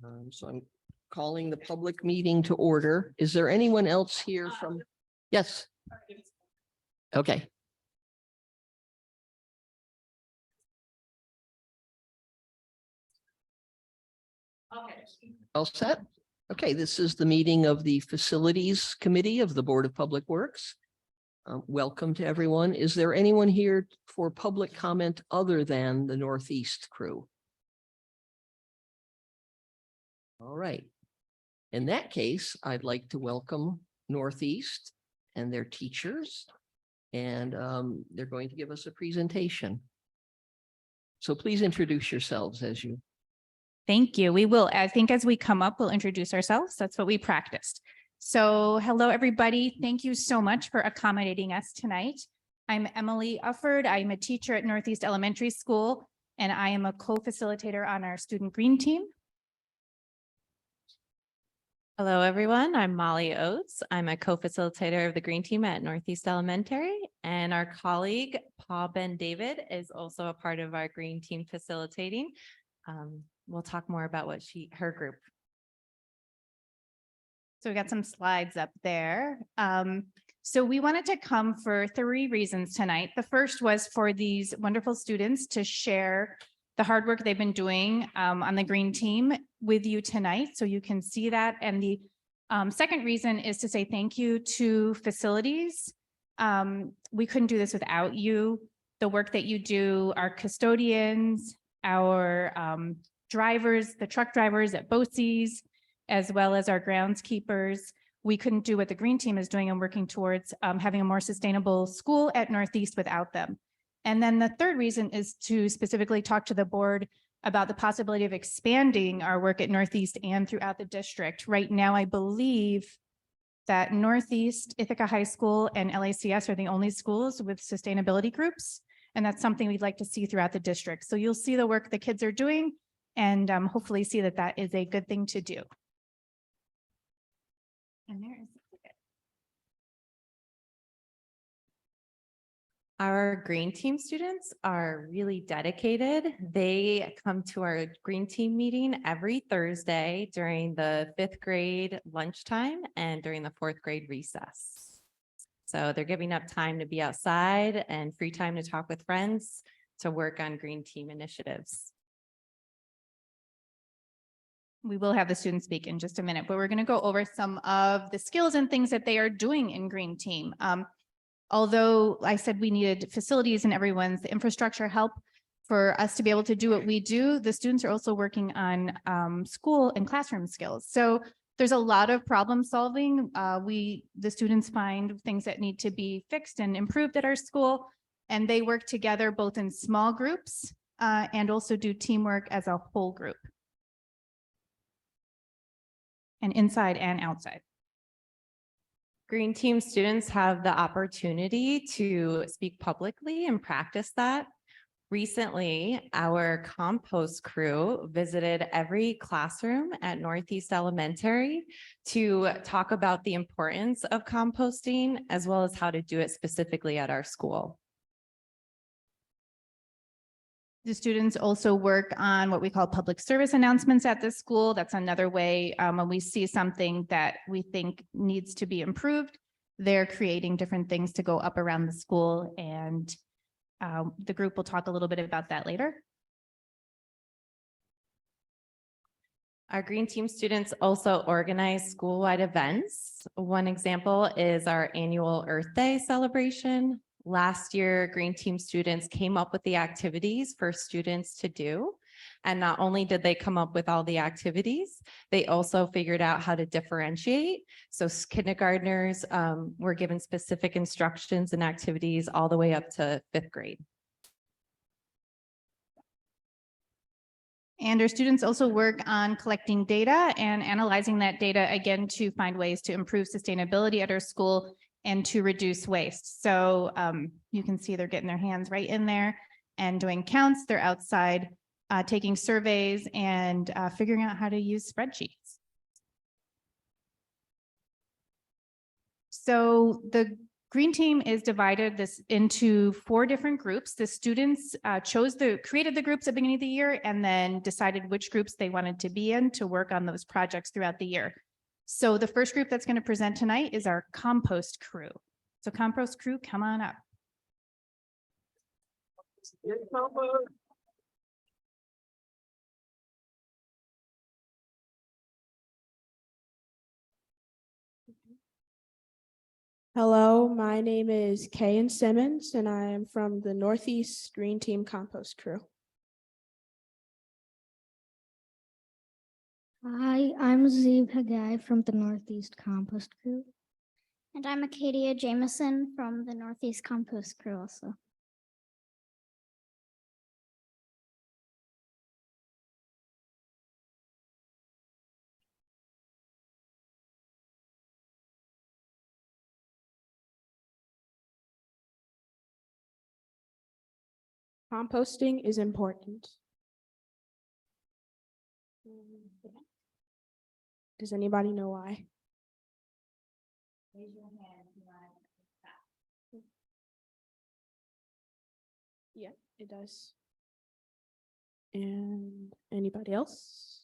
So I'm calling the public meeting to order. Is there anyone else here from? Yes. Okay. All set? Okay, this is the meeting of the Facilities Committee of the Board of Public Works. Welcome to everyone. Is there anyone here for public comment other than the Northeast crew? All right. In that case, I'd like to welcome Northeast and their teachers, and they're going to give us a presentation. So please introduce yourselves as you. Thank you. We will, I think as we come up, we'll introduce ourselves. That's what we practiced. So hello, everybody. Thank you so much for accommodating us tonight. I'm Emily Ufford. I'm a teacher at Northeast Elementary School, and I am a co-facilitator on our Student Green Team. Hello, everyone. I'm Molly Oates. I'm a co-facilitator of the Green Team at Northeast Elementary, and our colleague, Paul Ben David, is also a part of our Green Team facilitating. We'll talk more about what her group. So we got some slides up there. So we wanted to come for 3 reasons tonight. The first was for these wonderful students to share the hard work they've been doing on the Green Team with you tonight, so you can see that. And the second reason is to say thank you to facilities. We couldn't do this without you. The work that you do, our custodians, our drivers, the truck drivers at BOCES, as well as our groundskeepers. We couldn't do what the Green Team is doing and working towards having a more sustainable school at Northeast without them. And then the third reason is to specifically talk to the board about the possibility of expanding our work at Northeast and throughout the district. Right now, I believe that Northeast, Ithaca High School, and LACS are the only schools with sustainability groups. And that's something we'd like to see throughout the district. So you'll see the work the kids are doing and hopefully see that that is a good thing to do. And there is Our Green Team students are really dedicated. They come to our Green Team meeting every Thursday during the 5th grade lunchtime and during the 4th grade recess. So they're giving up time to be outside and free time to talk with friends to work on Green Team initiatives. We will have the students speak in just a minute, but we're going to go over some of the skills and things that they are doing in Green Team. Although I said we needed facilities and everyone's infrastructure help for us to be able to do what we do, the students are also working on school and classroom skills. So there's a lot of problem solving. The students find things that need to be fixed and improved at our school, and they work together both in small groups and also do teamwork as a whole group, and inside and outside. Green Team students have the opportunity to speak publicly and practice that. Recently, our compost crew visited every classroom at Northeast Elementary to talk about the importance of composting, as well as how to do it specifically at our school. The students also work on what we call public service announcements at the school. That's another way when we see something that we think needs to be improved, they're creating different things to go up around the school, and the group will talk a little bit about that later. Our Green Team students also organize school-wide events. One example is our annual Earth Day celebration. Last year, Green Team students came up with the activities for students to do. And not only did they come up with all the activities, they also figured out how to differentiate. So kindergartners were given specific instructions and activities all the way up to 5th grade. And our students also work on collecting data and analyzing that data, again, to find ways to improve sustainability at our school and to reduce waste. So you can see they're getting their hands right in there and doing counts. They're outside taking surveys and figuring out how to use spreadsheets. So the Green Team is divided this into 4 different groups. The students created the groups at the beginning of the year and then decided which groups they wanted to be in to work on those projects throughout the year. So the first group that's going to present tonight is our compost crew. So compost crew, come on up. Hello, my name is Kayan Simmons, and I am from the Northeast Green Team Compost Crew. Hi, I'm Zeev Hagai from the Northeast Compost Crew. And I'm Acadia Jameson from the Northeast Compost Crew also. Composting is important. Does anybody know why? Yeah, it does. And anybody else?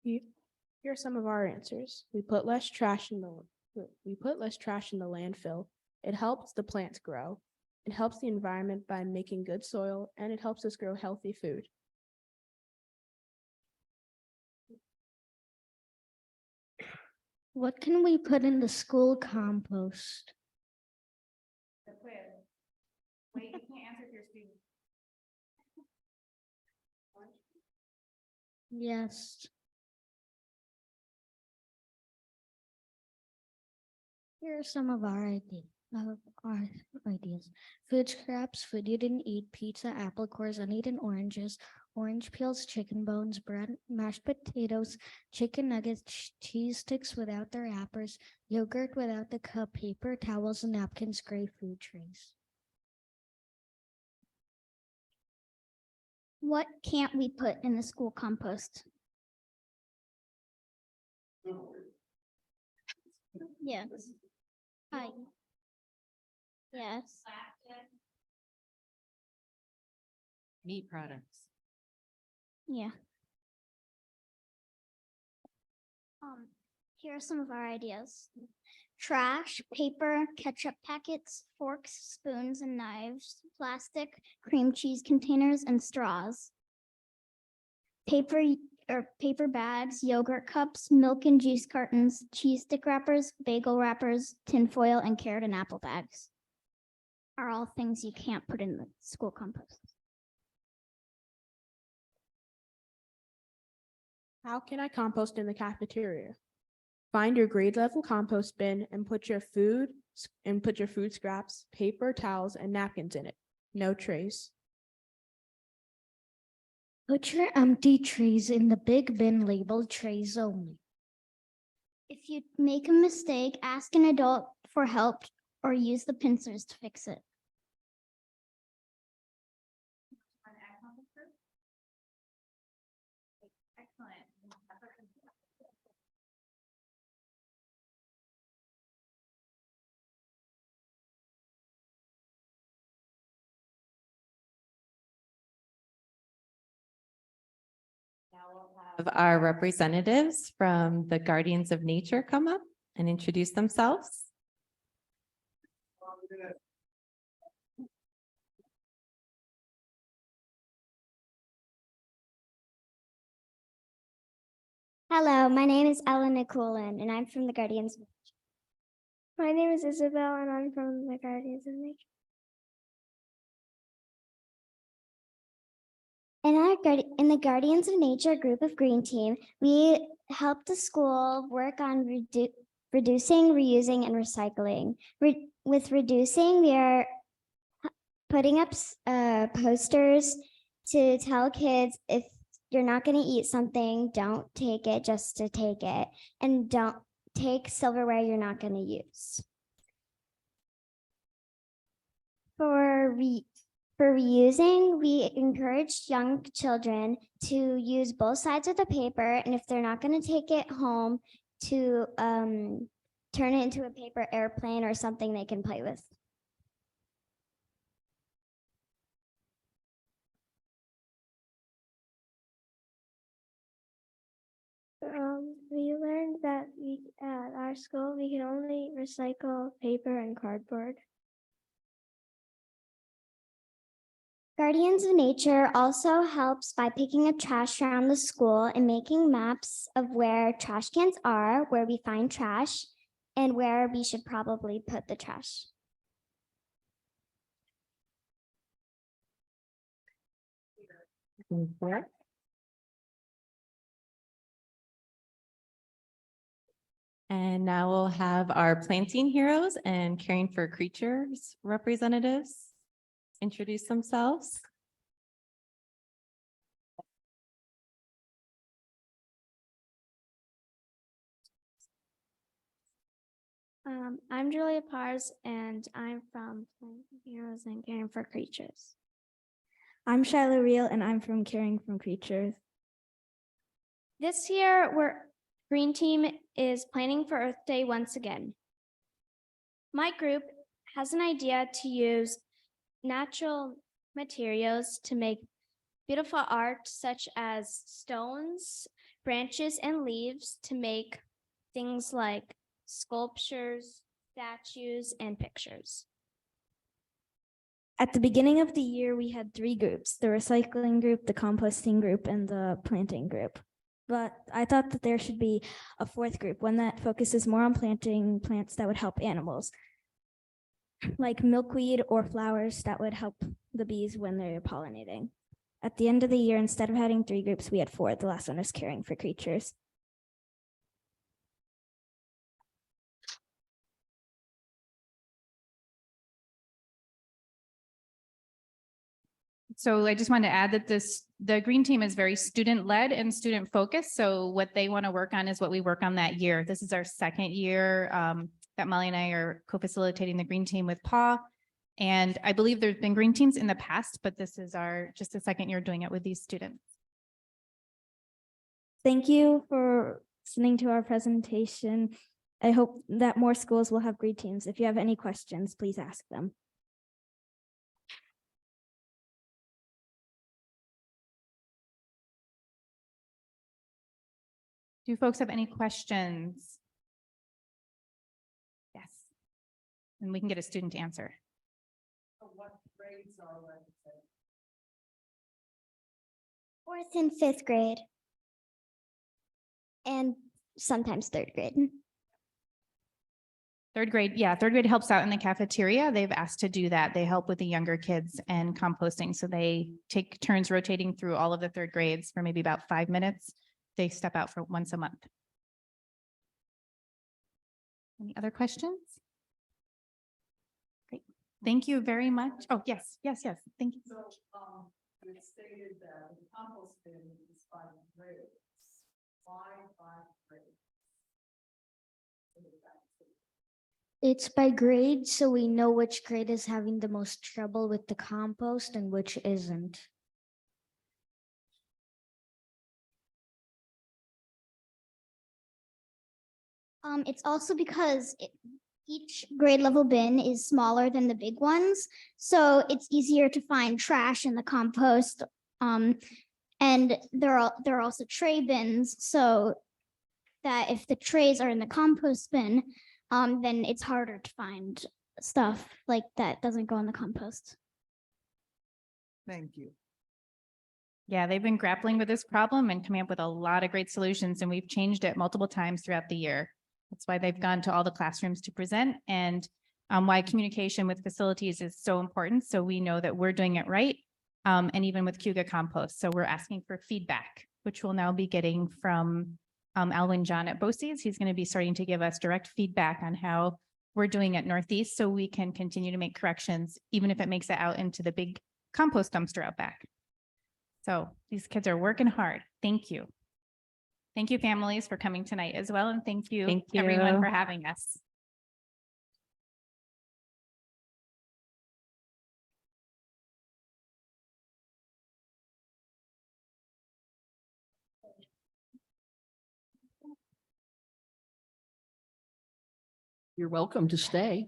Here are some of our answers. We put less trash in the landfill. It helps the plants grow. It helps the environment by making good soil, and it helps us grow healthy food. What can we put in the school compost? Wait, you can't answer if you're student. Yes. Here are some of our ideas. Food scraps, food you didn't eat, pizza, apple cores, uneaten oranges, orange peels, chicken bones, bread, mashed potatoes, chicken nuggets, cheese sticks without their wrappers, yogurt without the cup, paper towels and napkins, gray food trays. What can't we put in the school compost? Yes. Hi. Yes. Meat products. Yeah. Here are some of our ideas. Trash, paper, ketchup packets, forks, spoons and knives, plastic, cream cheese containers and straws. Paper bags, yogurt cups, milk and juice cartons, cheese stick wrappers, bagel wrappers, tinfoil and carrot and apple bags are all things you can't put in the school compost. How can I compost in the cafeteria? Find your grade level compost bin and put your food scraps, paper towels, and napkins in it. No trays. Put your empty trays in the big bin labeled trays only. If you make a mistake, ask an adult for help or use the pincers to fix it. Excellent. Now we'll have our representatives from the Guardians of Nature come up and introduce themselves. Hello, my name is Ellen Nicolin, and I'm from the Guardians. My name is Isabel, and I'm from the Guardians of Nature. In the Guardians of Nature group of Green Team, we help the school work on reducing, reusing, and recycling. With reducing, we are putting up posters to tell kids if you're not going to eat something, don't take it just to take it, and don't take silverware you're not going to use. For reusing, we encourage young children to use both sides of the paper, and if they're not going to take it home, to turn it into a paper airplane or something they can play with. We learned that at our school we can only recycle paper and cardboard. Guardians of Nature also helps by picking up trash around the school and making maps of where trash cans are, where we find trash, and where we should probably put the trash. And now we'll have our planting heroes and caring for creatures representatives introduce themselves. I'm Julia Pars, and I'm from Planting Heroes and Caring for Creatures. I'm Shiloh Reel, and I'm from Caring from Creatures. This year, Green Team is planning for Earth Day once again. My group has an idea to use natural materials to make beautiful art, such as stones, branches, and leaves, to make things like sculptures, statues, and pictures. At the beginning of the year, we had 3 groups: the recycling group, the composting group, and the planting group. But I thought that there should be a 4th group, one that focuses more on planting plants that would help animals, like milkweed or flowers that would help the bees when they're pollinating. At the end of the year, instead of having 3 groups, we had 4. The last one was Caring for Creatures. So I just wanted to add that the green team is very student-led and student-focused. So what they want to work on is what we work on that year. This is our 2nd year that Molly and I are co-facilitating the green team with Paul. And I believe there's been green teams in the past, but this is just the 2nd year doing it with these students. Thank you for listening to our presentation. I hope that more schools will have green teams. If you have any questions, please ask them. Do folks have any questions? Yes. And we can get a student to answer. What grades are represented? 4th and 5th grade. And sometimes 3rd grade. 3rd grade, yeah, 3rd grade helps out in the cafeteria. They've asked to do that. They help with the younger kids and composting. So they take turns rotating through all of the 3rd grades for maybe about 5 minutes. They step out for once a month. Any other questions? Great. Thank you very much. Oh, yes. Thank you. So, it stated that the compost bin is 5 grades. Why 5 grades? It's by grade, so we know which grade is having the most trouble with the compost and which isn't. It's also because each grade level bin is smaller than the big ones, so it's easier to find trash in the compost. And there are also tray bins, so that if the trays are in the compost bin, then it's harder to find stuff like that doesn't go in the compost. Thank you. Yeah, they've been grappling with this problem and coming up with a lot of great solutions, and we've changed it multiple times throughout the year. That's why they've gone to all the classrooms to present, and why communication with facilities is so important. So we know that we're doing it right. And even with Cougar Compost. So we're asking for feedback, which we'll now be getting from Alwyn John at BOCES. He's going to be starting to give us direct feedback on how we're doing at Northeast, so we can continue to make corrections, even if it makes it out into the big compost dumpster out back. So these kids are working hard. Thank you. Thank you, families, for coming tonight as well. And thank you everyone for having us. You're welcome to stay.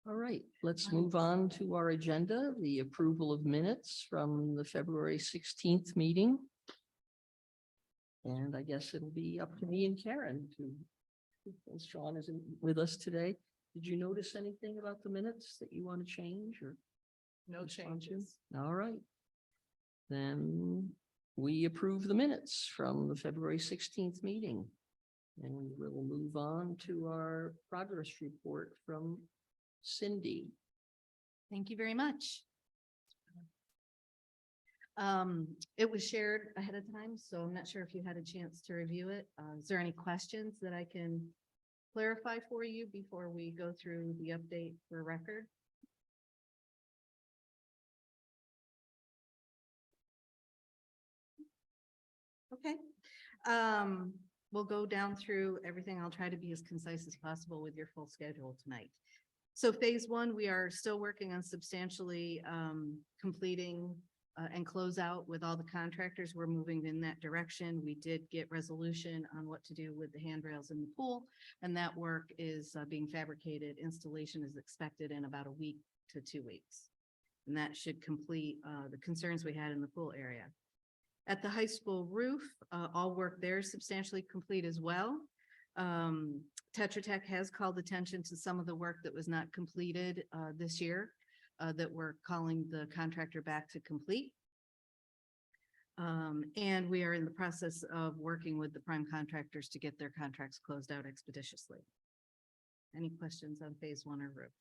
All right, let's move on to our agenda, the approval of minutes from the February 16th meeting. And I guess it'll be up to me and Karen to, since Sean isn't with us today. Did you notice anything about the minutes that you want to change or? No respond to? changes. All right. Then we approve the minutes from the February 16th meeting. And we will move on to our progress report from Cindy. Thank you very much. It was shared ahead of time, so I'm not sure if you had a chance to review it. Is there any questions that I can clarify for you before we go through the update for record? Okay. We'll go down through everything. I'll try to be as concise as possible with your full schedule tonight. So phase one, we are still working on substantially completing and close out with all the contractors. We're moving in that direction. We did get resolution on what to do with the handrails in the pool, and that work is being fabricated. Installation is expected in about a week to 2 weeks. And that should complete the concerns we had in the pool area. At the high school roof, all work there is substantially complete as well. Tetra Tech has called attention to some of the work that was not completed this year that we're calling the contractor back to complete. And we are in the process of working with the prime contractors to get their contracts closed out expeditiously. Any questions on phase one or roof?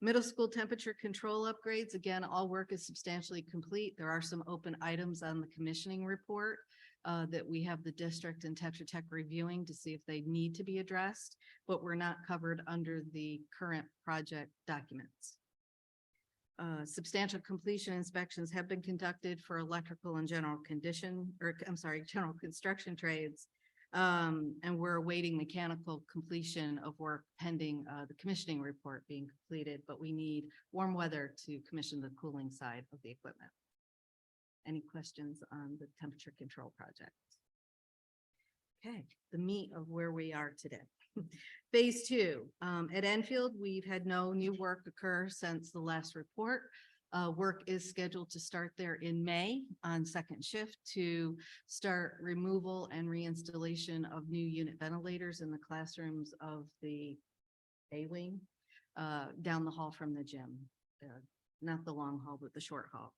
Middle school temperature control upgrades, again, all work is substantially complete. There are some open items on the commissioning report that we have the district and Tetra Tech reviewing to see if they need to be addressed, but we're not covered under the current project documents. Substantial completion inspections have been conducted for electrical and general construction trades. And we're awaiting mechanical completion of work pending the commissioning report being completed, but we need warm weather to commission the cooling side of the equipment. Any questions on the temperature control project? Okay, the meat of where we are today. Phase two, at Enfield, we've had no new work occur since the last report. Work is scheduled to start there in May on second shift to start removal and reinstallation of new unit ventilators in the classrooms of the A wing down the hall from the gym, not the long hall, but the short hall.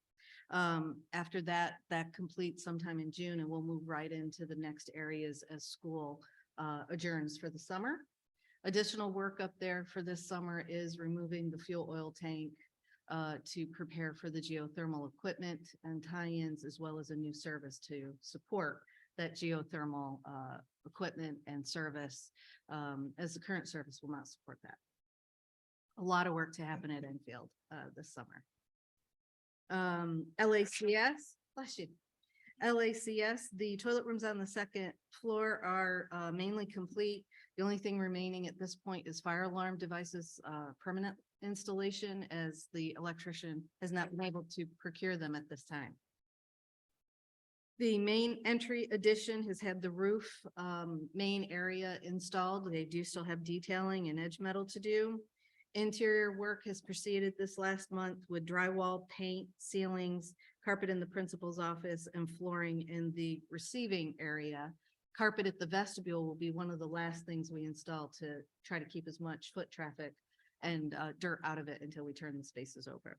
After that, that completes sometime in June, and we'll move right into the next areas as school adjourns for the summer. Additional work up there for this summer is removing the fuel oil tank to prepare for the geothermal equipment and tie-ins, as well as a new service to support that geothermal equipment and service, as the current service will not support that. A lot of work to happen at Enfield this summer. LACS, bless you. LACS, the toilet rooms on the second floor are mainly complete. The only thing remaining at this point is fire alarm devices, permanent installation, as the electrician has not been able to procure them at this time. The main entry addition has had the roof main area installed. They do still have detailing and edge metal to do. Interior work has proceeded this last month with drywall, paint, ceilings, carpet in the principal's office, and flooring in the receiving area. Carpet at the vestibule will be one of the last things we install to try to keep as much foot traffic and dirt out of it until we turn the spaces over.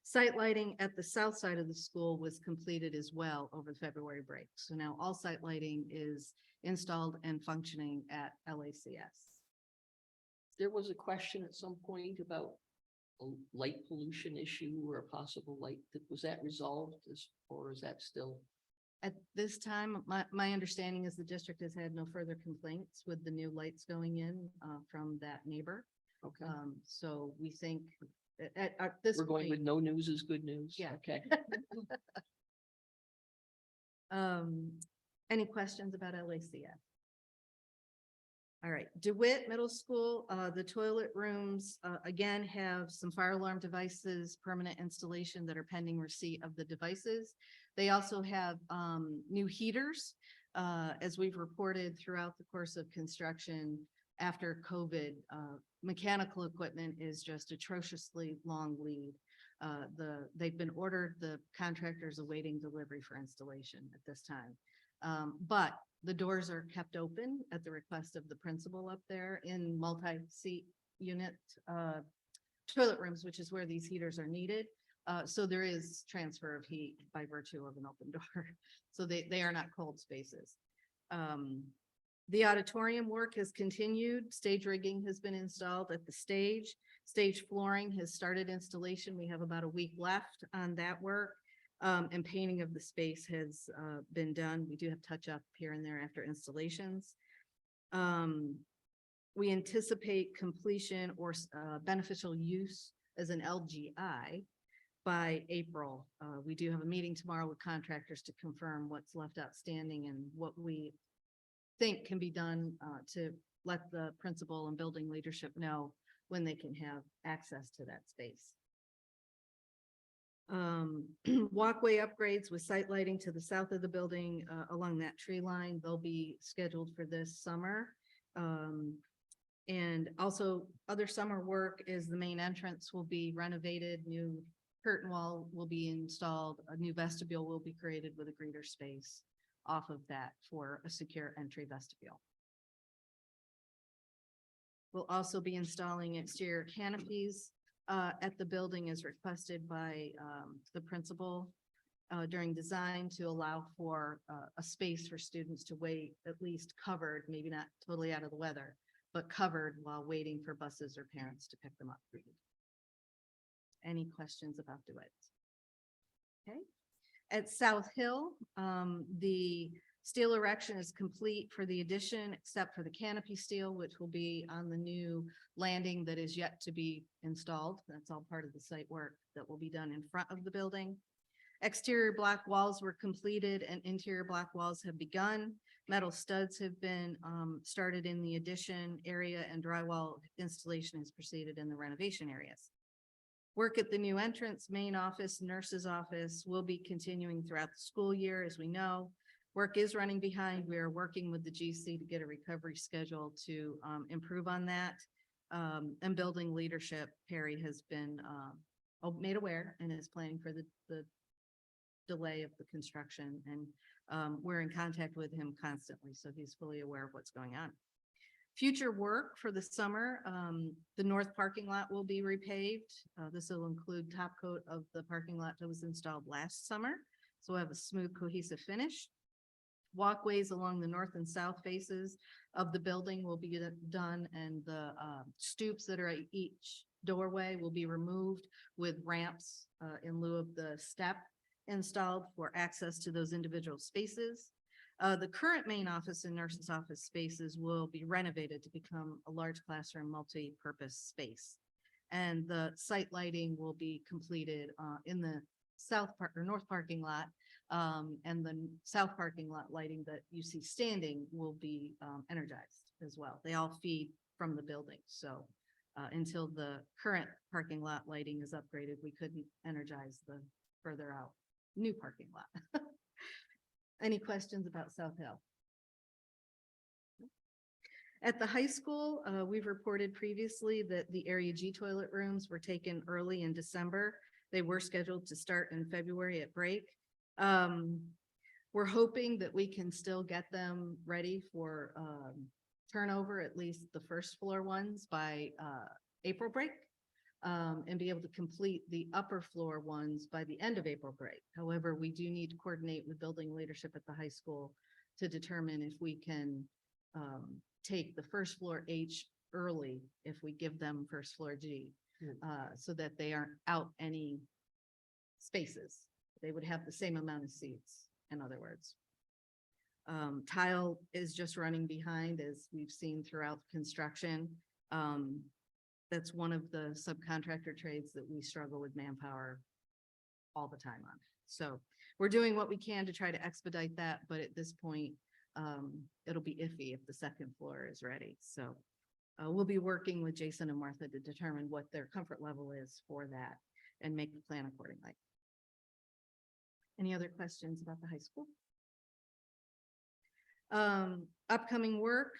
Site lighting at the south side of the school was completed as well over the February break. So now all site lighting is installed and functioning at LACS. There was a question at some point about a light pollution issue or a possible light. Was that resolved, or is that still At this time, my understanding is the district has had no further complaints with the new lights going in from that neighbor. Okay. So we think at this We're going with point, no news is good news. Yeah. Okay. any questions about LACF? All right, DeWitt Middle School, the toilet rooms, again, have some fire alarm devices, permanent installation that are pending receipt of the devices. They also have, new heaters, as we've reported throughout the course of construction after COVID, mechanical equipment is just atrociously long lead. They've been ordered, the contractor's awaiting delivery for installation at this time. But the doors are kept open at the request of the principal up there in multi-seat unit toilet rooms, which is where these heaters are needed. So there is transfer of heat by virtue of an open door. So they are not cold spaces. The auditorium work has continued. Stage rigging has been installed at the stage. Stage flooring has started installation. We have about a week left on that work. And painting of the space has been done. We do have touch up here and there after installations. We anticipate completion or beneficial use as an LGI by April. We do have a meeting tomorrow with contractors to confirm what's left outstanding and what we think can be done to let the principal and building leadership know when they can have access to that space. Walkway upgrades with site lighting to the south of the building along that tree line. They'll be scheduled for this summer. And also other summer work is the main entrance will be renovated, new curtain wall will be installed, a new vestibule will be created with a greeter space off of that for a secure entry vestibule. We'll also be installing exterior canopies at the building as requested by the principal during design to allow for a space for students to wait, at least covered, maybe not totally out of the weather, but covered while waiting for buses or parents to pick them up. Any questions about DeWitt? Okay. At South Hill, the steel erection is complete for the addition, except for the canopy steel, which will be on the new landing that is yet to be installed. That's all part of the site work that will be done in front of the building. Exterior block walls were completed and interior block walls have begun. Metal studs have been started in the addition area and drywall installation has proceeded in the renovation areas. Work at the new entrance, main office, nurse's office will be continuing throughout the school year, as we know. Work is running behind. We are working with the GC to get a recovery schedule to improve on that. And building leadership, Perry has been made aware and is planning for the delay of the construction. And we're in contact with him constantly, so he's fully aware of what's going on. Future work for the summer, the north parking lot will be repaved. This will include top coat of the parking lot that was installed last summer. So we'll have a smooth, cohesive finish. Walkways along the north and south faces of the building will be done, and the stoops that are at each doorway will be removed with ramps in lieu of the step installed for access to those individual spaces. The current main office and nurse's office spaces will be renovated to become a large classroom multi-purpose space. And the site lighting will be completed in the north parking lot. And the south parking lot lighting that you see standing will be energized as well. They all feed from the building. So until the current parking lot lighting is upgraded, we couldn't energize the further out new parking lot. Any questions about South Hill? At the high school, we've reported previously that the Area G toilet rooms were taken early in December. They were scheduled to start in February at break. We're hoping that we can still get them ready for turnover, at least the first floor ones by April break. And be able to complete the upper floor ones by the end of April break. However, we do need to coordinate with building leadership at the high school to determine if we can take the first floor H early, if we give them first floor G, so that they aren't out any spaces. They would have the same amount of seats in other words. Tile is just running behind, as we've seen throughout construction. That's one of the subcontractor trades that we struggle with manpower all the time on. So we're doing what we can to try to expedite that, but at this point, it'll be iffy if the second floor is ready. So we'll be working with Jason and Martha to determine what their comfort level is for that and make a plan accordingly. Any other questions about the high school? Upcoming work,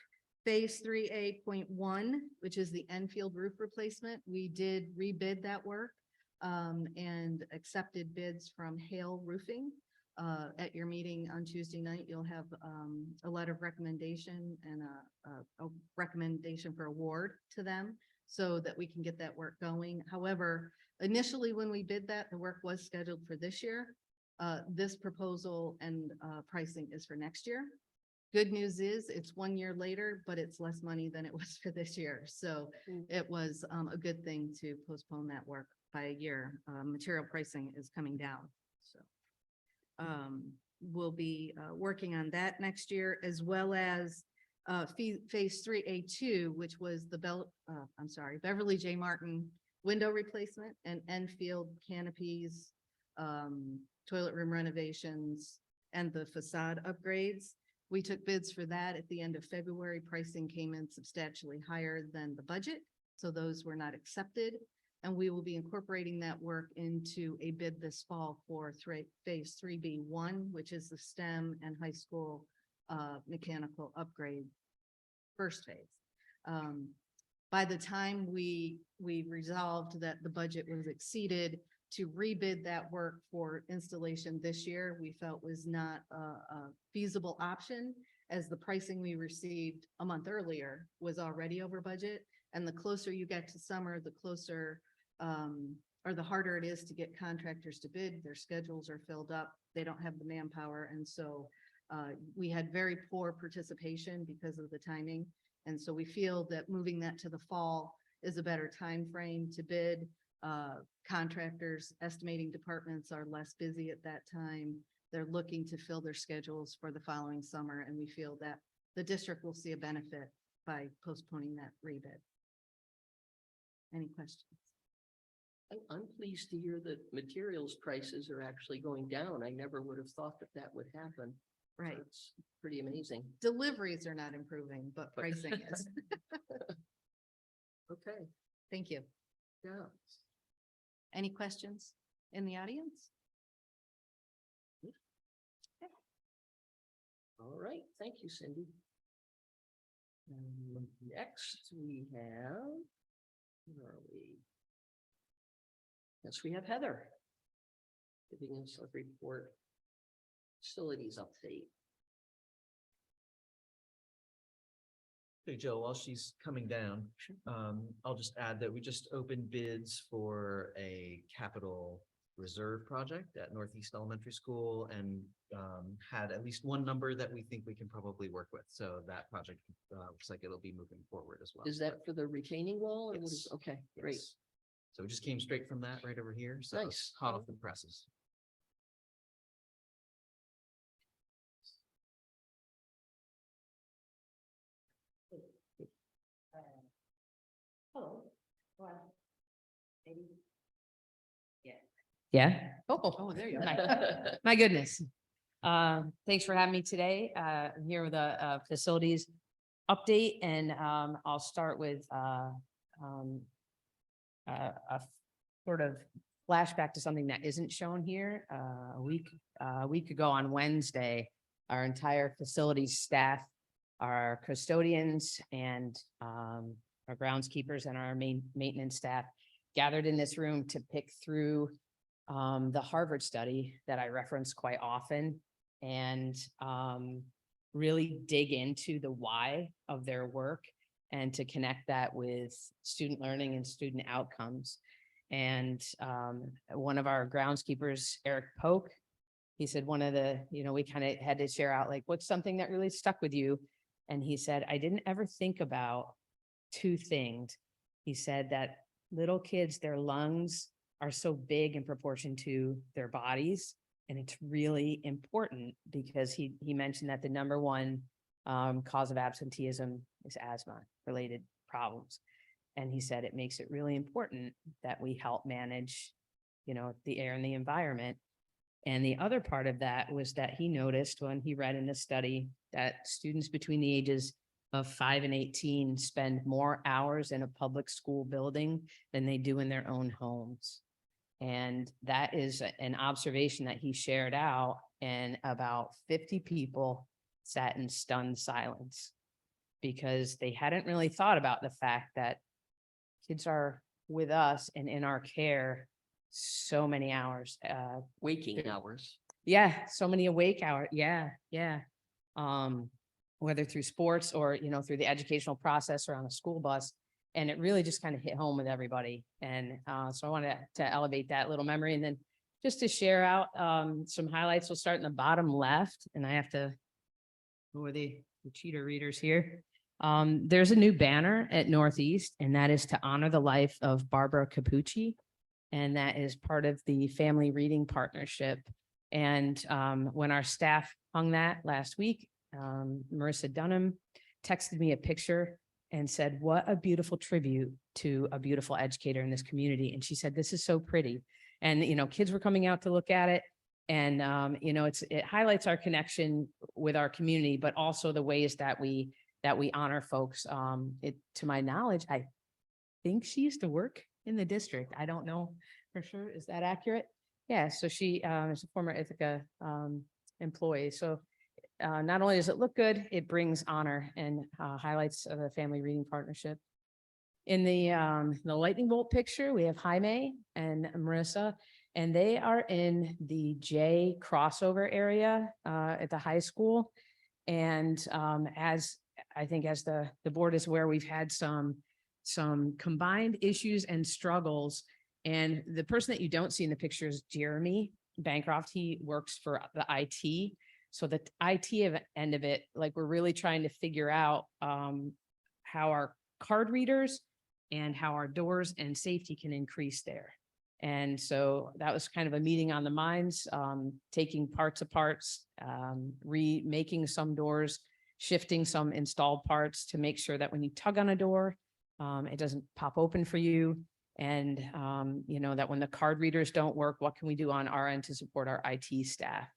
Phase 3A.1, which is the Enfield roof replacement. We did rebid that work and accepted bids from Hale Roofing. At your meeting on Tuesday night, you'll have a letter of recommendation and a recommendation for award to them so that we can get that work going. However, initially when we bid that, the work was scheduled for this year. This proposal and pricing is for next year. Good news is it's 1 year later, but it's less money than it was for this year. So it was a good thing to postpone that work by a year. Material pricing is coming down. So we'll be working on that next year, as well as Phase 3A2, which was the Beverly J. Martin window replacement and Enfield canopies, toilet room renovations, and the facade upgrades. We took bids for that at the end of February. Pricing came in substantially higher than the budget, so those were not accepted. And we will be incorporating that work into a bid this fall for Phase 3B1, which is the STEM and high school mechanical upgrade first phase. By the time we resolved that the budget was exceeded, to rebid that work for installation this year, we felt was not a feasible option, as the pricing we received a month earlier was already over budget. And the closer you get to summer, the closer or the harder it is to get contractors to bid. Their schedules are filled up. They don't have the manpower. And so we had very poor participation because of the timing. And so we feel that moving that to the fall is a better time frame to bid. Contractors, estimating departments are less busy at that time. They're looking to fill their schedules for the following summer, and we feel that the district will see a benefit by postponing that rebid. Any questions? I'm pleased to hear that materials prices are actually going down. I never would have thought that that would happen. Right. It's pretty amazing. Deliveries are not improving, but pricing is. Okay, Thank you. yeah. Any questions in the audience? All right, thank you, Cindy. Next, we have, where are we? Yes, we have Heather giving us a report, facilities update. Hey, Jill, while she's coming down, I'll just add that we just opened bids for a capital reserve project at Northeast Elementary School and had at least one number that we think we can probably work with. So that project looks like it'll be moving forward as well. Is that for the retaining wall or what is, Yes. okay, great. Yes. So we just came straight from that right over here. So Nice. it's hot off the presses. Hello. Yeah. Oh, there you My- are. My goodness. Thanks for having me today. I'm here with a facilities update and I'll start with a sort of flashback to something that isn't shown here. A week ago on Wednesday, our entire facilities staff, our custodians and our groundskeepers and our maintenance staff gathered in this room to pick through the Harvard study that I reference quite often and really dig into the why of their work and to connect that with student learning and student outcomes. And one of our groundskeepers, Eric Polk, he said one of the, we kind of had to share out like, what's something that really stuck with you? And he said, I didn't ever think about two things. He said that little kids, their lungs are so big in proportion to their bodies And it's really important because he mentioned that the number one cause of absenteeism is asthma related problems. And he said it makes it really important that we help manage, the air and the environment. And the other part of that was that he noticed when he read in a study that students between the ages of 5 and 18 spend more hours in a public school building than they do in their own homes. And that is an observation that he shared out, and about 50 people sat in stunned silence because they hadn't really thought about the fact that kids are with us and in our care so many hours. Waking hours. Yeah, so many awake hours. Yeah. Whether through sports or, through the educational process or on a school bus. And it really just kind of hit home with everybody. And so I wanted to elevate that little memory. And then just to share out some highlights, we'll start in the bottom left. And I have to, who are the cheater readers here? There's a new banner at Northeast, and that is to honor the life of Barbara Capucci. And that is part of the Family Reading Partnership. And when our staff hung that last week, Marissa Dunham texted me a picture and said, what a beautiful tribute to a beautiful educator in this community. And she said, this is so pretty. And, kids were coming out to look at it. And, it highlights our connection with our community, but also the ways that we honor folks. To my knowledge, I think she used to work in the district. I don't know for sure. Is that accurate? Yeah. So she is a former Ithaca employee. So not only does it look good, it brings honor and highlights of the Family Reading Partnership. In the lightning bolt picture, we have Jaime and Marissa, and they are in the J crossover area at the high school. And as the board is aware, we've had some combined issues and struggles. And the person that you don't see in the picture is Jeremy Bancroft. He works for the IT. So the IT end of it, like we're really trying to figure out how our card readers and how our doors and safety can increase there. And so that was kind of a meeting on the minds, taking parts apart, remaking some doors, shifting some installed parts to make sure that when you tug on a door, it doesn't pop open for you. And, that when the card readers don't work, what can we do on our end to support our IT staff?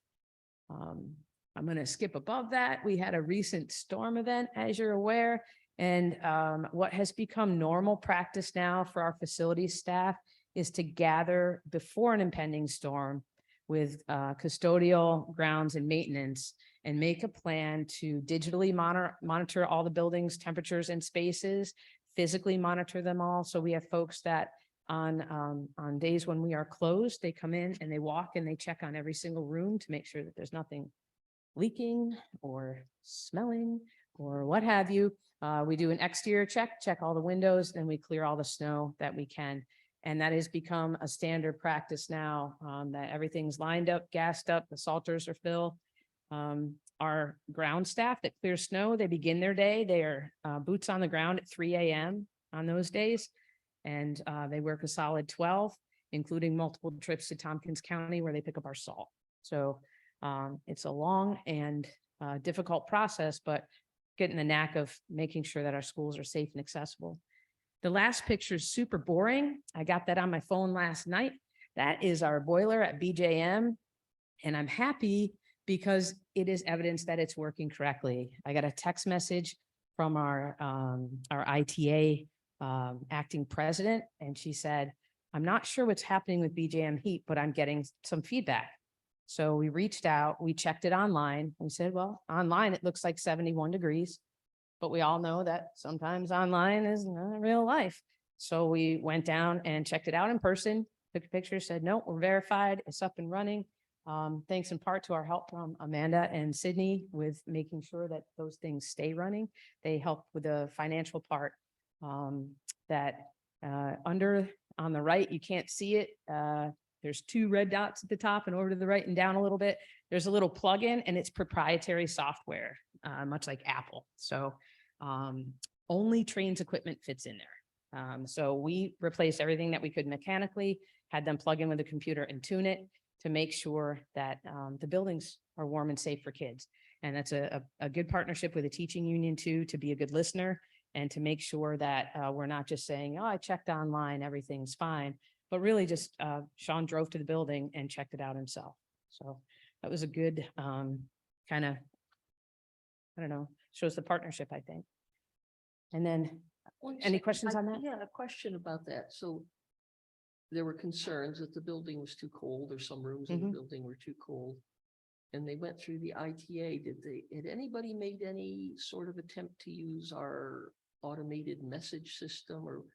I'm going to skip above that. We had a recent storm event, as you're aware, and what has become normal practice now for our facilities staff is to gather before an impending storm with custodial, grounds, and maintenance, and make a plan to digitally monitor all the buildings, temperatures, and spaces, physically monitor them all. So we have folks that on days when we are closed, they come in and they walk and they check on every single room to make sure that there's nothing leaking or smelling or what have you. We do an exterior check all the windows, and we clear all the snow that we can. And that has become a standard practice now, that everything's lined up, gassed up, the salters are filled. Our ground staff that clears snow, they begin their day. They are boots on the ground at 3 a.m. on those days. And they work a solid 12, including multiple trips to Tompkins County where they pick up our salt. So it's a long and difficult process, but getting the knack of making sure that our schools are safe and accessible. The last picture is super boring. I got that on my phone last night. That is our boiler at BJM. And I'm happy because it is evidence that it's working correctly. I got a text message from our ITA acting president, and she said, I'm not sure what's happening with BJM heat, but I'm getting some feedback. So we reached out, we checked it online. We said, well, online, it looks like 71 degrees, but we all know that sometimes online is not real life. So we went down and checked it out in person, took a picture, said, no, we're verified, it's up and running. Thanks in part to our help from Amanda and Sydney with making sure that those things stay running. They helped with the financial part that under on the right, you can't see it. There's 2 red dots at the top, and over to the right and down a little bit, there's a little plug-in, and it's proprietary software, much like Apple. So only Train's equipment fits in there. So we replaced everything that we could mechanically, had them plug in with a computer and tune it to make sure that the buildings are warm and safe for kids. And that's a good partnership with the teaching union too, to be a good listener and to make sure that we're not just saying, oh, I checked online, everything's fine, but really just Sean drove to the building and checked it out himself. So that was a good kind of, I don't know, shows the partnership, I think. And then, any questions on that? Yeah, a question about that. So there were concerns that the building was too cold or some rooms in the Mhm. building were too cold. And they went through the ITA. Had anybody made any sort of attempt to use our automated message system or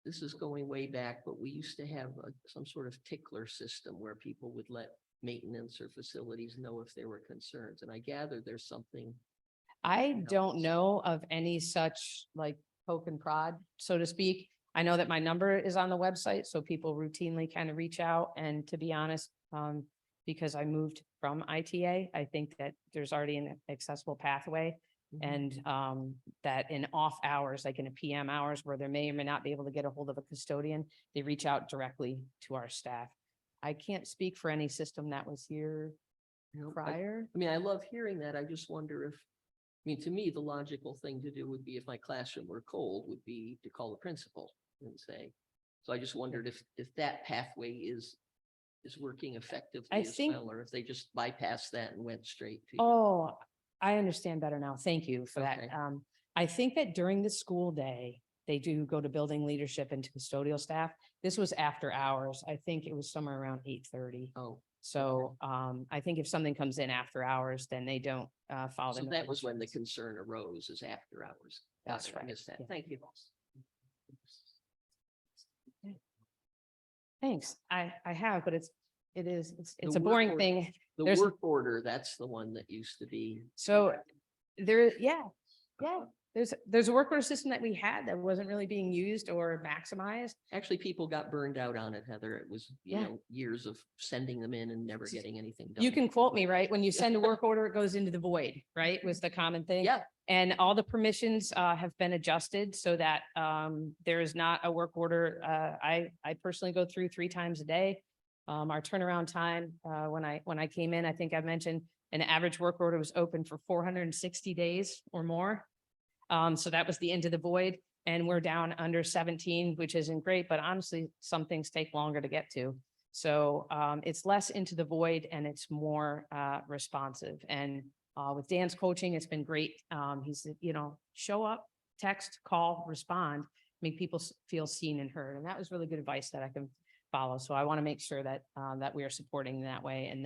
this is going way back, but we used to have some sort of tickler system where people would let maintenance or facilities know if there were concerns. And I gather there's something. I don't know of any such like poke and prod, so to speak. I know that my number is on the website, so people routinely kind of reach out. And to be honest, because I moved from ITA, I think that there's already an accessible pathway. And that in off hours, like in a PM hours where they may or may not be able to get a hold of a custodian, they reach out directly to our staff. I can't speak for any system that was here prior. I mean, I love hearing that. I just wonder if, I mean, to me, the logical thing to do would be if my classroom were cold, would be to call the principal and say. So I just wondered if that pathway is working effectively I as think- well, or if they just bypassed that and went straight to. Oh, I understand better now. Thank you for that. Okay. I think that during the school day, they do go to building leadership and to custodial staff. This was after hours. I think it was somewhere around 8:30. Oh, So I think if something comes in after hours, then they don't follow. so the that was when the instructions. concern arose, is after hours. Got That's it. I right. missed that. Yeah. Thank you. Thanks. I have, but it's The a work boring order- thing. The There's- work order, that's the one that used to be. So there, yeah. There's a work order system that we had that wasn't really being used or maximized. Actually, people got burned out on it, Heather. It was, Yeah. years of sending them in and never getting anything done. You can quote me, right? When you send a work order, it goes into the void, right? Was the common thing. Yeah, And all the permissions have been adjusted so that there is not a work order. I personally go through 3 times a day. Our turnaround time, when I came in, I think I mentioned an average work order was open for 460 days or more. So that was the end of the void, and we're down under 17, which isn't great, but honestly, some things take longer to get to. So it's less into the void and it's more responsive. And with Dan's coaching, it's been great. He's, show up, text, call, respond, make people feel seen and heard. And that was really good advice that I can follow. So I want to make sure that that we are supporting that way. And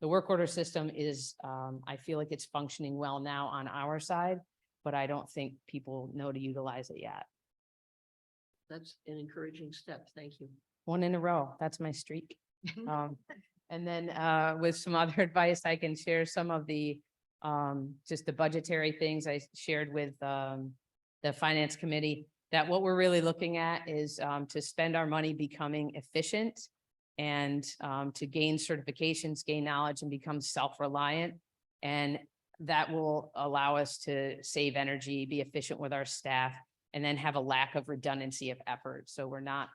the work order system is, I feel like it's functioning well now on our side, but I don't think people know to utilize it yet. that's an encouraging step. Thank you. 1 in a row, that's my streak. And then with some other advice, I can share some of the just the budgetary things I shared with the finance committee, that what we're really looking at is to spend our money becoming efficient and to gain certifications, gain knowledge, and become self-reliant. And that will allow us to save energy, be efficient with our staff, and then have a lack of redundancy of effort. So we're not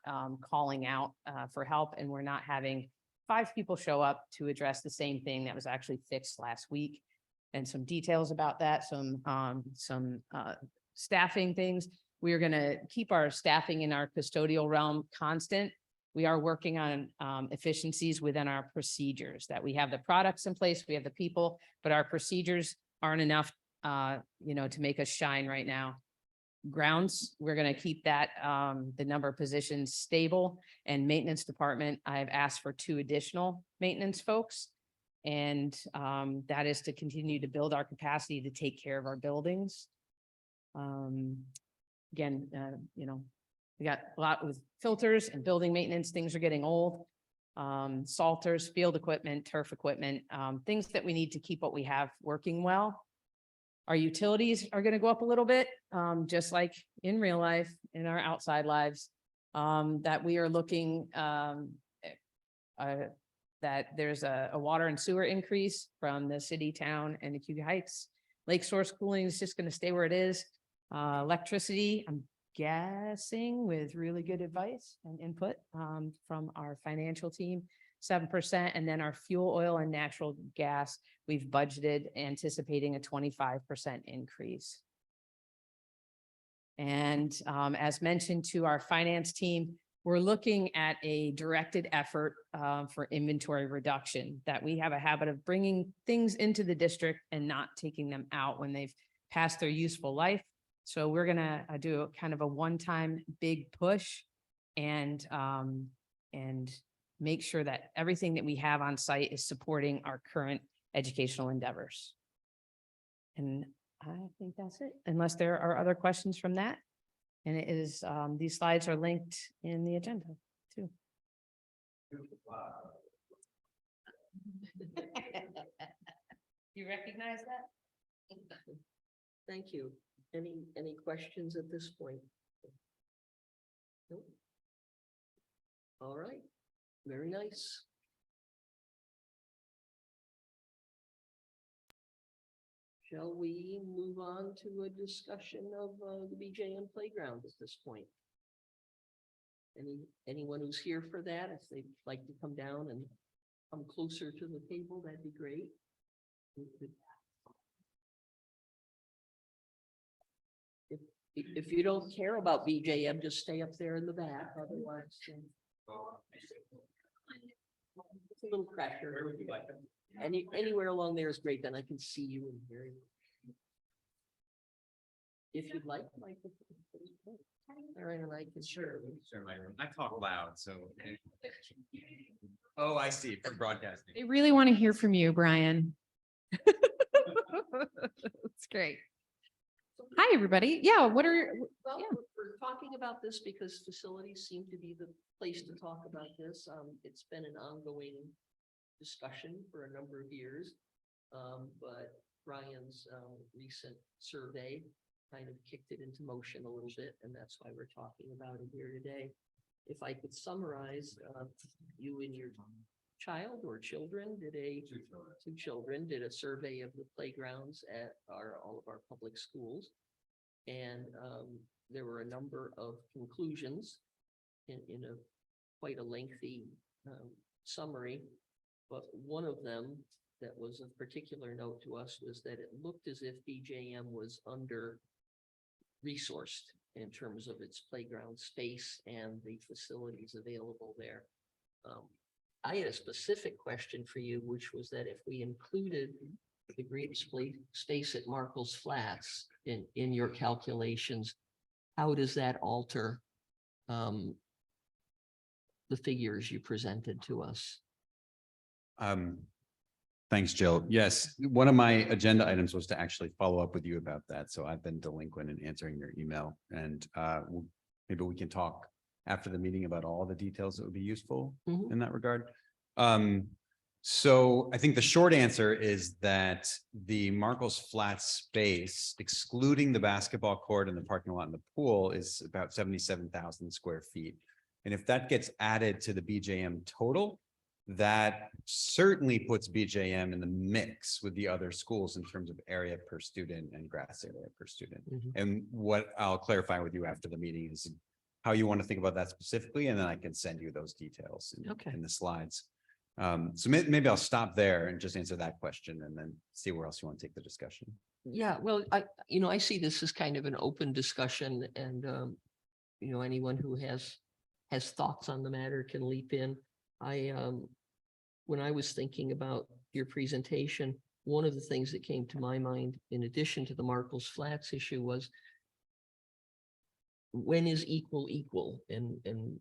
calling out for help, and we're not having 5 people show up to address the same thing that was actually fixed last week. And some details about that, some staffing things. We are going to keep our staffing in our custodial realm constant. We are working on efficiencies within our procedures, that we have the products in place, we have the people, but our procedures aren't enough, to make us shine right now. Grounds, we're going to keep that, the number of positions stable, and maintenance department, I've asked for 2 additional maintenance folks. And that is to continue to build our capacity to take care of our buildings. Again, we got a lot with filters and building maintenance. Things are getting old. Salters, field equipment, turf equipment, things that we need to keep what we have working well. Our utilities are going to go up a little bit, just like in real life, in our outside lives, that we are looking that there's a water and sewer increase from the city, town, and the Cuba Heights. Lake source cooling is just going to stay where it is. Electricity, I'm guessing with really good advice and input from our financial team, 7%. And then our fuel, oil and natural gas, we've budgeted anticipating a 25% increase. And as mentioned to our finance team, we're looking at a directed effort for inventory reduction, that we have a habit of bringing things into the district and not taking them out when they've passed their useful life. So we're gonna do a kind of a one-time big push and make sure that everything that we have on site is supporting our current educational endeavors. And I think that's it, unless there are other questions from that. And it is, these slides are linked in the agenda too. You recognize that? Thank you. Any questions at this point? Nope. All right, very nice. Shall we move on to a discussion of the BJM playground at this point? Anyone who's here for that, if they'd like to come down and come closer to the table, that'd be great. We could- If you don't care about BJM, just stay up there in the back, otherwise. It's a little pressure. Anywhere along there is great, then I can see you and hear you. If you'd like, Mike. All right, and I can Sure, my room. I talk loud, so. Oh, I see, for broadcasting. They really want to hear from you, Brian. That's great. Hi, everybody. Yeah, Well, yeah. we're talking about this because facilities seem to be the place to talk about this. It's been an ongoing discussion for a number of years. But Brian's recent survey kind of kicked it into motion a little bit, and that's why we're talking about it here today. If I could summarize, you and your child or children two children did a survey of the playgrounds at all of our public schools. And there were a number of conclusions in a quite a lengthy summary. But one of them that was of particular note to us was that it looked as if BJM was under resourced in terms of its playground space and the facilities available there. I had a specific question for you, which was that if we included the green space at Markle's Flats in your calculations, how does that alter the figures you presented to us? Thanks, Jill. Yes, one of my agenda items was to actually follow up with you about that. So I've been delinquent in answering your email, and maybe we can talk after the meeting about all the details that would be useful in that regard. So I think the short answer is that the Markle's Flats space, excluding the basketball court and the parking lot and the pool, is about 77,000 square feet. And if that gets added to the BJM total, that certainly puts BJM in the mix with the other schools in terms of area per student and grass area per student. And what I'll clarify with you after the meeting is how you want to think about that specifically, and then I can send you those details in the slides. So maybe I'll stop there and just answer that question and then see where else you want to take the discussion. Yeah, well, I see this as kind of an open discussion, and anyone who has thoughts on the matter can leap in. When I was thinking about your presentation, one of the things that came to my mind, in addition to the Markle's Flats issue, was when is equal and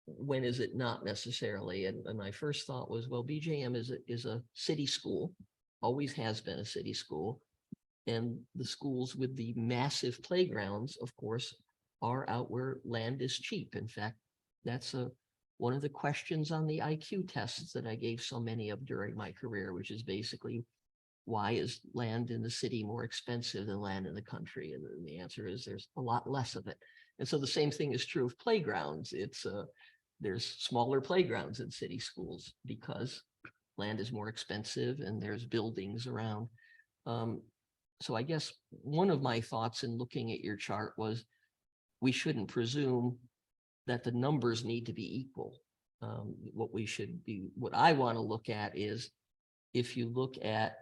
when is it not necessarily? And my first thought was, well, BJM is a city school, always has been a city school. And the schools with the massive playgrounds, of course, are out where land is cheap. In fact, that's one of the questions on the IQ tests that I gave so many of during my career, which is basically, why is land in the city more expensive than land in the country? And the answer is there's a lot less of it. And so the same thing is true of playgrounds. There's smaller playgrounds in city schools because land is more expensive and there's buildings around. So I guess one of my thoughts in looking at your chart was we shouldn't presume that the numbers need to be equal. what I want to look at is if you look at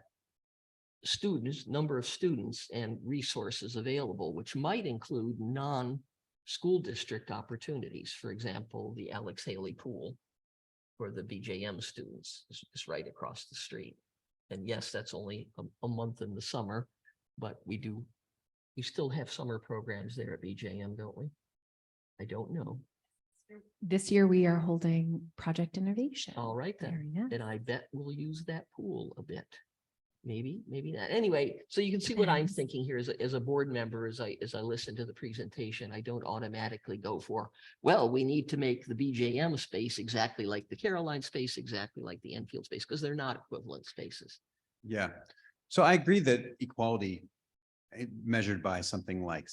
students, number of students and resources available, which might include non-school district opportunities. For example, the Alex Haley Pool for the BJM students is right across the street. And yes, that's only a month in the summer, but we still have summer programs there at BJM, don't we? I don't know. This year we are holding Project Innovation. All right, Very then. nice. Then I bet we'll use that pool a bit. Maybe not. Anyway, so you can see what I'm thinking here as a board member, as I listen to the presentation, I don't automatically go for, well, we need to make the BJM space exactly like the Caroline space, exactly like the Enfield space, because they're not equivalent spaces. Yeah. So I agree that equality measured by something like,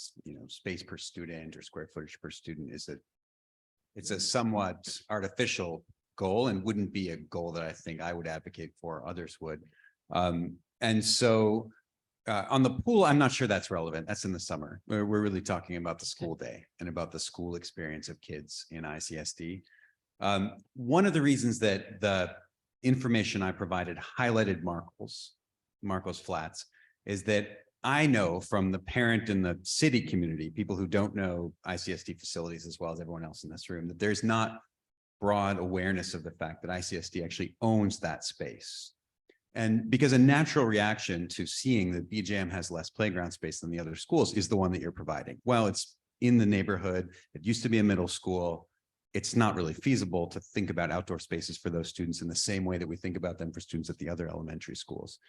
space per student or square footage per student it's a somewhat artificial goal and wouldn't be a goal that I think I would advocate for, others would. And so on the pool, I'm not sure that's relevant. That's in the summer. We're really talking about the school day and about the school experience of kids in ICSD. One of the reasons that the information I provided highlighted Marcos Flats is that I know from the parent and the city community, people who don't know ICSD facilities as well as everyone else in this room, that there's not broad awareness of the fact that ICSD actually owns that space. And because a natural reaction to seeing that BJM has less playground space than the other schools is the one that you're providing. Well, it's in the neighborhood. It used to be a middle school. It's not really feasible to think about outdoor spaces for those students in the same way that we think about them for students at the other elementary schools.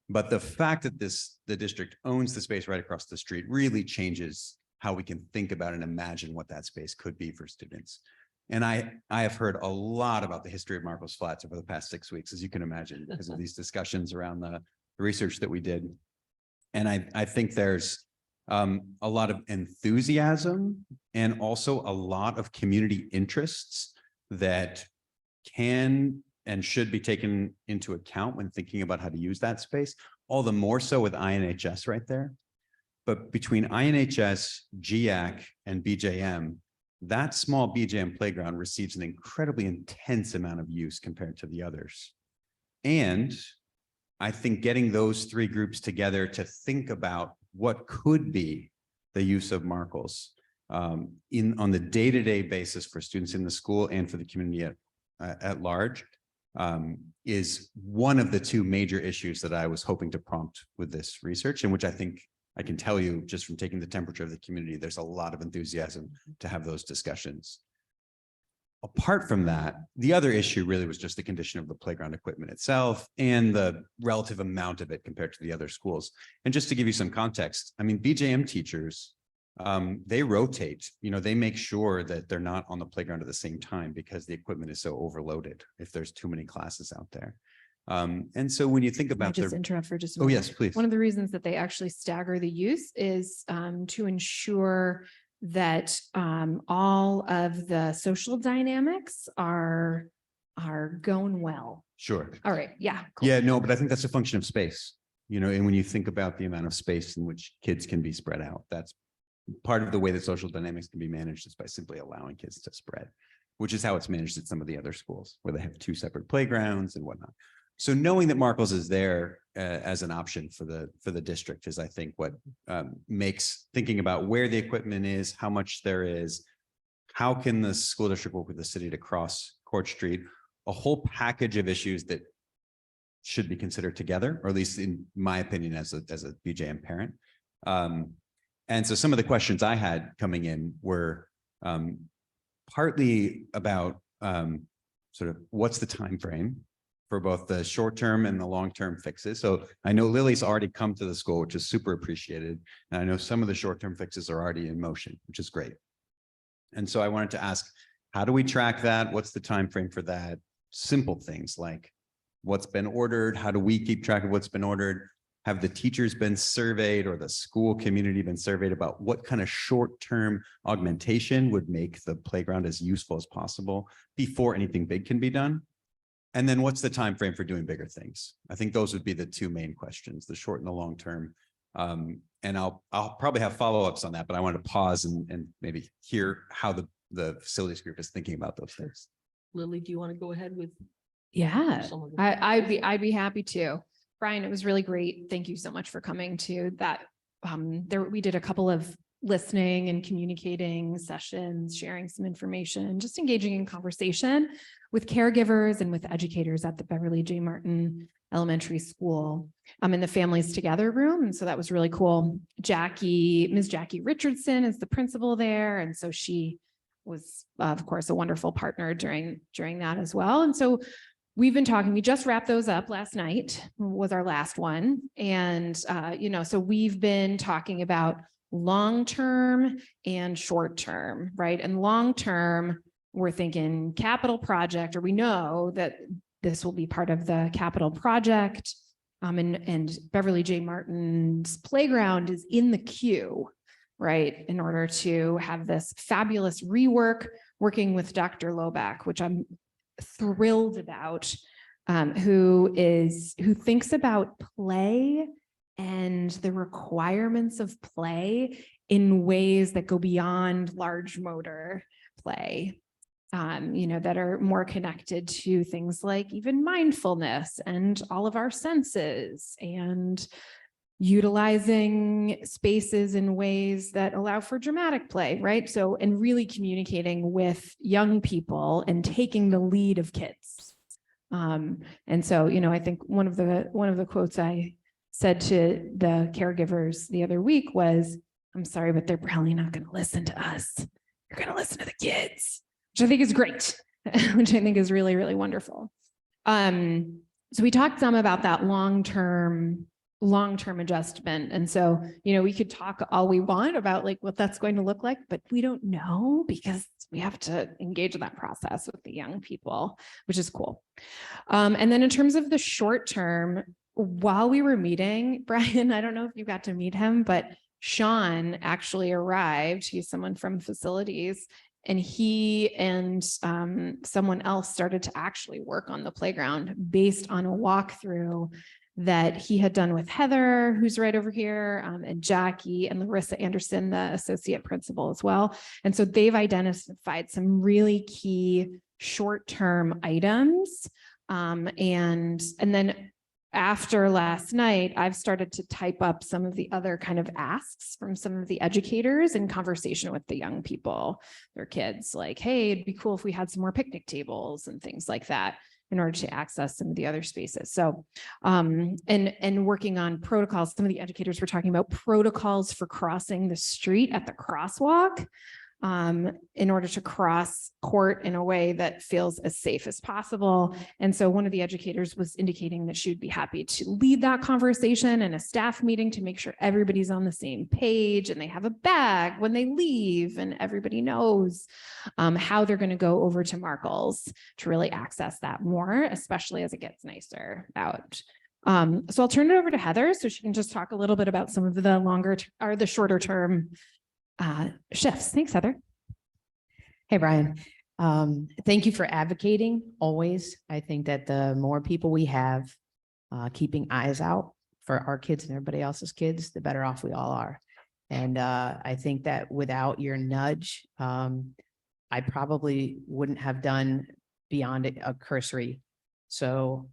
But the fact that the district owns the space right across the street really changes how we can think about and imagine what that space could be for students. And I have heard a lot about the history of Marcos Flats over the past 6 weeks, as you can imagine, because of these discussions around the research that we did. And I think there's a lot of enthusiasm and also a lot of community interests that can and should be taken into account when thinking about how to use that space, all the more so with INHS right there. But between INHS, GIAC, and BJM, that small BJM playground receives an incredibly intense amount of use compared to the others. And I think getting those three groups together to think about what could be the use of Marcos on the day-to-day basis for students in the school and for the community at large is one of the two major issues that I was hoping to prompt with this research, and which I think I can tell you just from taking the temperature of the community, there's a lot of enthusiasm to have those discussions. Apart from that, the other issue really was just the condition of the playground equipment itself and the relative amount of it compared to the other schools. And just to give you some context, I mean, BJM teachers, they rotate, they make sure that they're not on the playground at the same time because the equipment is so overloaded if there's too many classes out there. And so when you think Can I about just interrupt for just a oh, moment? yes, please. One of the reasons that they actually stagger the use is to ensure that all of the social dynamics are going well. Sure. All right. Yeah. Cool. Yeah, no, but I think that's a function of space, and when you think about the amount of space in which kids can be spread out, that's part of the way that social dynamics can be managed is by simply allowing kids to spread, which is how it's managed at some of the other schools where they have two separate playgrounds and whatnot. So knowing that Marcos is there as an option for the district is, I think, what makes thinking about where the equipment is, how much there is, how can the school district work with the city to cross Court Street, a whole package of issues that should be considered together, or at least in my opinion, as a BJM parent. And so some of the questions I had coming in were partly about sort of what's the time frame for both the short-term and the long-term fixes. So I know Lily's already come to the school, which is super appreciated. And I know some of the short-term fixes are already in motion, which is great. And so I wanted to ask, how do we track that? What's the time frame for that? Simple things like what's been ordered? How do we keep track of what's been ordered? Have the teachers been surveyed or the school community been surveyed about what kind of short-term augmentation would make the playground as useful as possible before anything big can be done? And then what's the time frame for doing bigger things? I think those would be the two main questions, the short and the long term. And I'll probably have follow-ups on that, but I want to pause and maybe hear how the facilities group is thinking about those things. Lily, do you want to go ahead with? Yeah, some of the- I'd be happy to. Brian, it was really great. Thank you so much for coming to that. We did a couple of listening and communicating sessions, sharing some information, just engaging in conversation with caregivers and with educators at the Beverly J. Martin Elementary School in the Families Together room. And so that was really cool. Ms. Jackie Richardson is the principal there. And so she was, of course, a wonderful partner during that as well. And so we've been talking, we just wrapped those up last night, was our last one. And, so we've been talking about long-term and short-term, right? And long-term, we're thinking capital project, or we know that this will be part of the capital project. And Beverly J. Martin's playground is in the queue, right? In order to have this fabulous rework, working with Dr. Loback, which I'm thrilled about, who thinks about play and the requirements of play in ways that go beyond large motor play, that are more connected to things like even mindfulness and all of our senses, and utilizing spaces in ways that allow for dramatic play, right? So, and really communicating with young people and taking the lead of kids. And so, I think one of the quotes I said to the caregivers the other week was, "I'm sorry, but they're probably not going to listen to us. You're going to listen to the kids," which I think is great, which I think is really, really wonderful. So we talked some about that long-term adjustment. And so, we could talk all we want about like what that's going to look like, but we don't know because we have to engage in that process with the young people, which is cool. And then in terms of the short term, while we were meeting, Brian, I don't know if you got to meet him, but Sean actually arrived. He's someone from facilities, and he and someone else started to actually work on the playground based on a walkthrough that he had done with Heather, who's right over here, and Jackie and Larissa Anderson, the associate principal as well. And so they've identified some really key short-term items. And then after last night, I've started to type up some of the other kind of asks from some of the educators in conversation with the young people, their kids, like, hey, it'd be cool if we had some more picnic tables and things like that in order to access some of the other spaces. So, and working on protocols, some of the educators were talking about protocols for crossing the street at the crosswalk, in order to cross court in a way that feels as safe as possible. And so one of the educators was indicating that she would be happy to lead that conversation in a staff meeting to make sure everybody's on the same page and they have a bag when they leave and everybody knows how they're going to go over to Markle's to really access that more, especially as it gets nicer out. So I'll turn it over to Heather so she can just talk a little bit about some of the shorter term shifts. Thanks, Heather. Hey, Brian. Thank you for advocating always. I think that the more people we have keeping eyes out for our kids and everybody else's kids, the better off we all are. And I think that without your nudge, I probably wouldn't have done beyond a cursory. So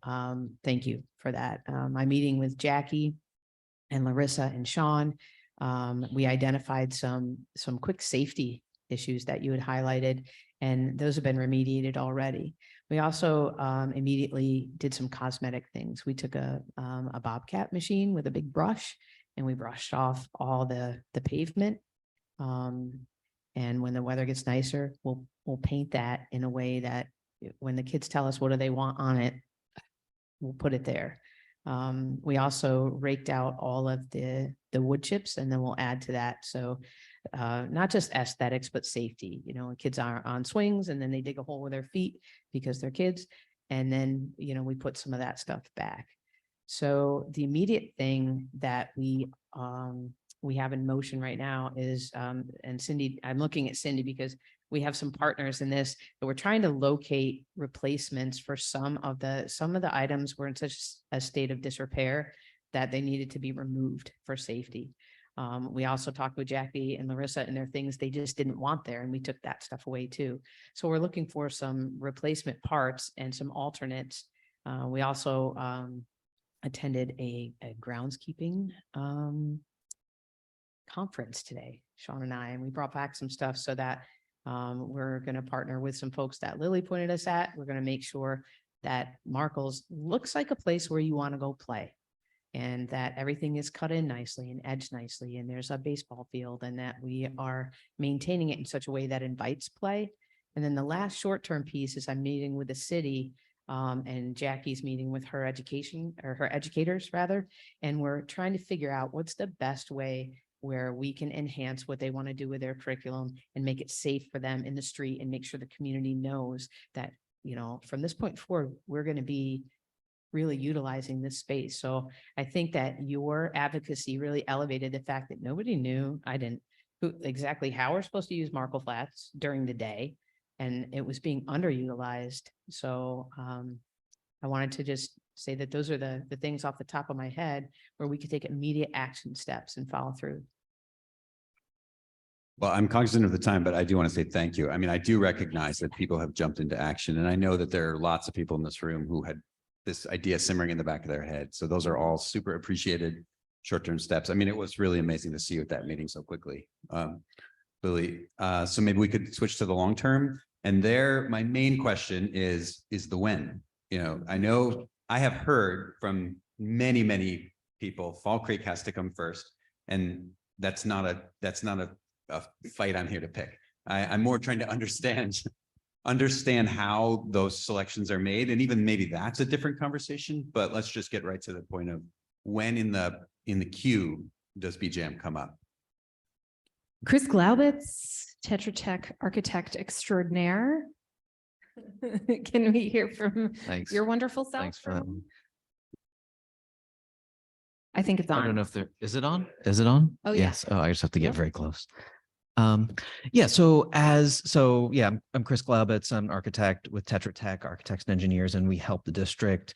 thank you for that. My meeting with Jackie and Larissa and Sean, we identified some quick safety issues that you had highlighted, and those have been remediated already. We also immediately did some cosmetic things. We took a Bobcat machine with a big brush, and we brushed off all the pavement. And when the weather gets nicer, we'll paint that in a way that when the kids tell us what do they want on it, we'll put it there. We also raked out all of the wood chips, and then we'll add to that. So not just aesthetics, but safety. Kids are on swings and then they dig a hole with their feet because they're kids. And then, we put some of that stuff back. So the immediate thing that we have in motion right now is, and Cindy, I'm looking at Cindy because we have some partners in this, but we're trying to locate replacements for some of the items were in such a state of disrepair that they needed to be removed for safety. We also talked with Jackie and Larissa, and there are things they just didn't want there, and we took that stuff away too. So we're looking for some replacement parts and some alternates. We also attended a groundskeeping conference today, Sean and I, and we brought back some stuff so that we're going to partner with some folks that Lily pointed us at. We're going to make sure that Markles looks like a place where you want to go play, and that everything is cut in nicely and edged nicely, and there's a baseball field, and that we are maintaining it in such a way that invites play. And then the last short-term piece is I'm meeting with the city, and Jackie's meeting with her educators rather, and we're trying to figure out what's the best way where we can enhance what they want to do with their curriculum and make it safe for them in the street, and make sure the community knows that, you know, from this point forward, we're going to be really utilizing this space. So I think that your advocacy really elevated the fact that nobody knew, I didn't, exactly how we're supposed to use Markle Flats during the day, and it was being underutilized. So I wanted to just say that those are the things off the top of my head where we could take immediate action steps and follow through. Well, I'm cognizant of the time, but I do want to say thank you. I mean, I do recognize that people have jumped into action, and I know that there are lots of people in this room who had this idea simmering in the back of their head. So those are all super appreciated short-term steps. I mean, it was really amazing to see you at that meeting so quickly, Lily. So maybe we could switch to the long term. And there, my main question is the when. You know, I know I have heard from many, many people, Fall Creek has to come first, and that's not a fight I'm here to pick. I'm more trying to understand how those selections are made, and even maybe that's a different conversation. But let's just get right to the point of when in the queue does BJM come up? Chris Glaubitz, Tetra Tech architect extraordinaire. Can we hear from Thanks. your wonderful self? Thanks for that one. I think it's I don't on. know if is it on? Is it on? Oh, yeah. Yes. Oh, I just have to get Yep. very close. Yeah. So yeah, I'm Chris Glaubitz. I'm an architect with Tetra Tech, Architects and Engineers, and we help the district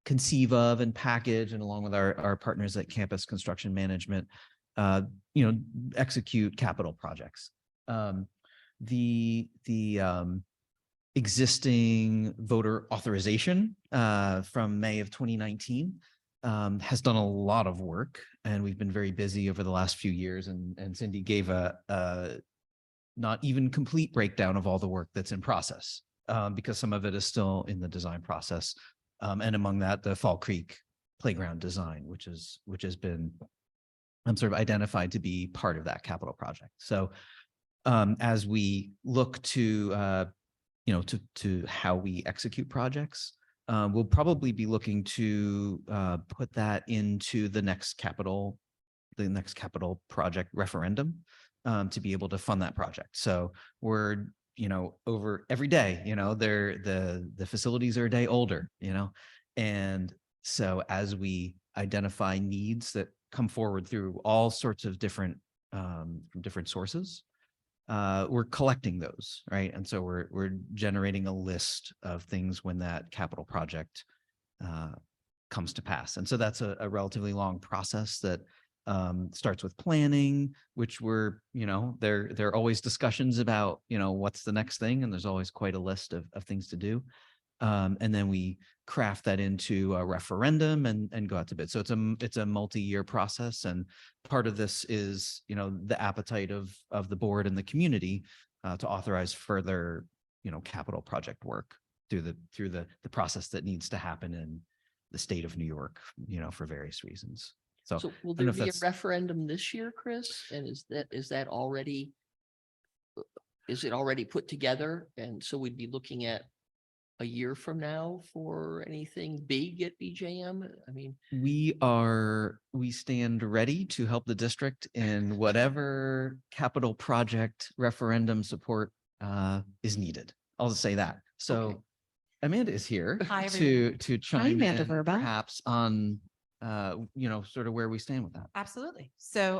conceive of and package, and along with our partners at Campus Construction Management, execute capital projects. The existing voter authorization from May of 2019 has done a lot of work, and we've been very busy over the last few years. And Cindy gave a not even complete breakdown of all the work that's in process, because some of it is still in the design process. And among that, the Fall Creek playground design, which has been sort of identified to be part of that capital project. So as we look to to how we execute projects, we'll probably be looking to put that into the next capital project referendum to be able to fund that project. So we're, over every day, the facilities are a day older, and so as we identify needs that come forward through all sorts of different from different sources, we're collecting those, right? And so we're generating a list of things when that capital project comes to pass. And so that's a relatively long process that starts with planning, which there are always discussions about, what's the next thing, and there's always quite a list of things to do. And then we craft that into a referendum and go out to bid. So it's a multi-year process, and part of this is the appetite of the board and the community to authorize further capital project work through the process that needs to happen in the state of New York, for various reasons. So will I don't know there if be a that's- referendum this year, Chris? And is it already put together? And so we'd be looking at a year from now for anything big at BJM? I mean, we stand ready to help the district in whatever capital project referendum support is needed. I'll just say that. So Okay. Amanda is here Hi, to chime Amanda in Verba. perhaps on sort of where we stand with that. Absolutely. So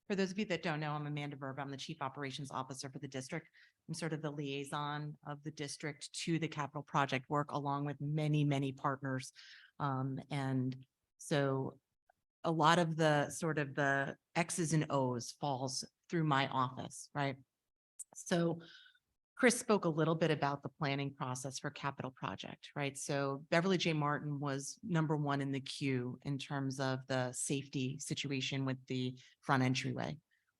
for those of you that don't know, I'm Amanda Verba. I'm the Chief Operations Officer for the district. I'm sort of the liaison of the district to the capital project work, along with many, many partners. And so a lot of the sort of the X's and O's falls through my office, right? So Chris spoke a little bit about the planning process for capital project, right? So Beverly J. Martin was #1 in the queue in terms of the safety situation with the front entryway.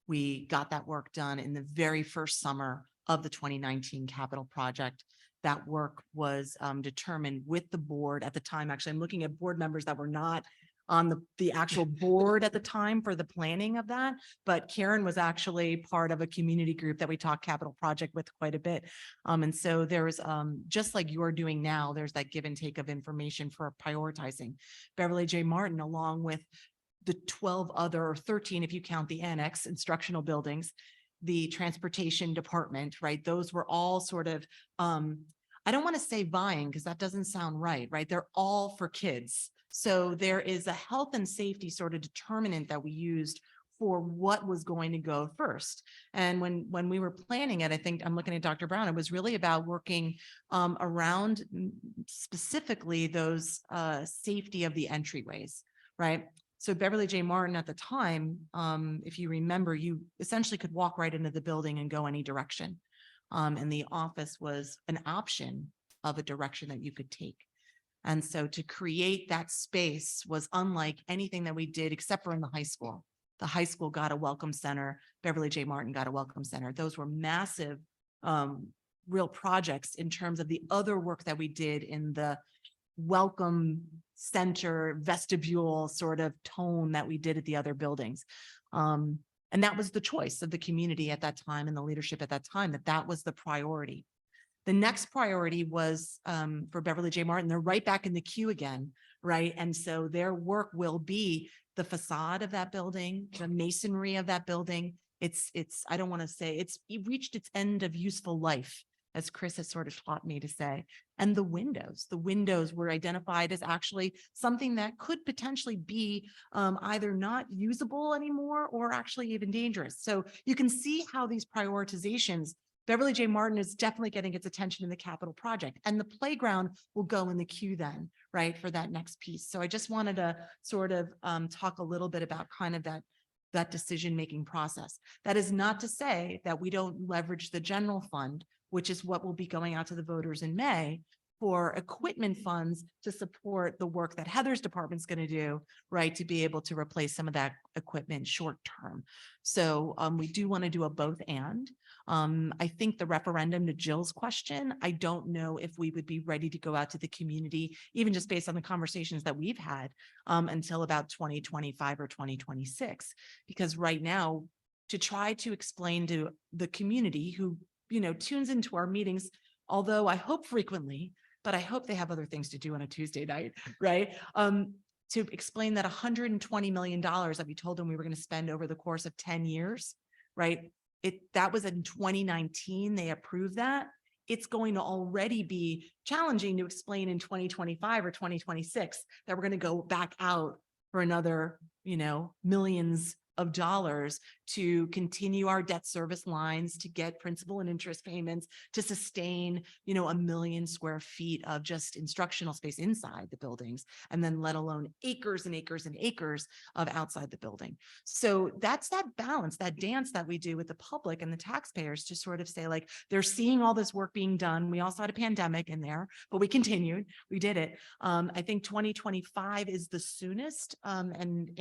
We got that work done in the very first summer of the 2019 capital project. That work was determined with the board at the time. Actually, I'm looking at board members that were not on the actual board at the time for the planning of that. But Karen was actually part of a community group that we talked capital project with quite a bit. And so there's just like you're doing now, there's that give and take of information for prioritizing. Beverly J. Martin, along with the 12 other, or 13, if you count the annex instructional buildings, the transportation department, right? Those were all sort of, I don't want to say vying because that doesn't sound right, right? They're all for kids. So there is a health and safety sort of determinant that we used for what was going to go first. And when we were planning it, I think I'm looking at Dr. Brown, it was really about working around specifically those safety of the entryways, right? So Beverly J. Martin at the time, if you remember, you essentially could walk right into the building and go any direction. And the office was an option of a direction that you could take. And so to create that space was unlike anything that we did except for in the high school. The high school got a welcome center. Beverly J. Martin got a welcome center. Those were massive, real projects in terms of the other work that we did in the welcome center vestibule sort of tone that we did at the other buildings. And that was the choice of the community at that time and the leadership at that time, that was the priority. The next priority was for Beverly J. Martin. They're right back in the queue again, right? And so their work will be the facade of that building, the masonry of that building. I don't want to say it reached its end of useful life, as Chris has sort of taught me to say. And the windows were identified as actually something that could potentially be either not usable anymore or actually even dangerous. So you can see how these prioritizations, Beverly J. Martin is definitely getting its attention in the capital project, and the playground will go in the queue then, right, for that next piece. So I just wanted to sort of talk a little bit about kind of that decision-making process. That is not to say that we don't leverage the general fund, which is what will be going out to the voters in May, for equipment funds to support the work that Heather's department's going to do, right, to be able to replace some of that equipment short term. So we do want to do a both and. I think the referendum, to Jill's question, I don't know if we would be ready to go out to the community, even just based on the conversations that we've had until about 2025 or 2026. Because right now, to try to explain to the community who, tunes into our meetings, although I hope frequently, but I hope they have other things to do on a Tuesday night, right? To explain that $120 million that we told them we were going to spend over the course of 10 years, right? That was in 2019, they approved that. It's going to already be challenging to explain in 2025 or 2026 that we're going to go back out for another, millions of dollars to continue our debt service lines, to get principal and interest payments, to sustain, 1 million square feet of just instructional space inside the buildings, and then let alone acres and acres and acres of outside the building. So that's that balance, that dance that we do with the public and the taxpayers to sort of say, like, they're seeing all this work being done. We also had a pandemic in there, but we continued, we did it. I think 2025 is the soonest. And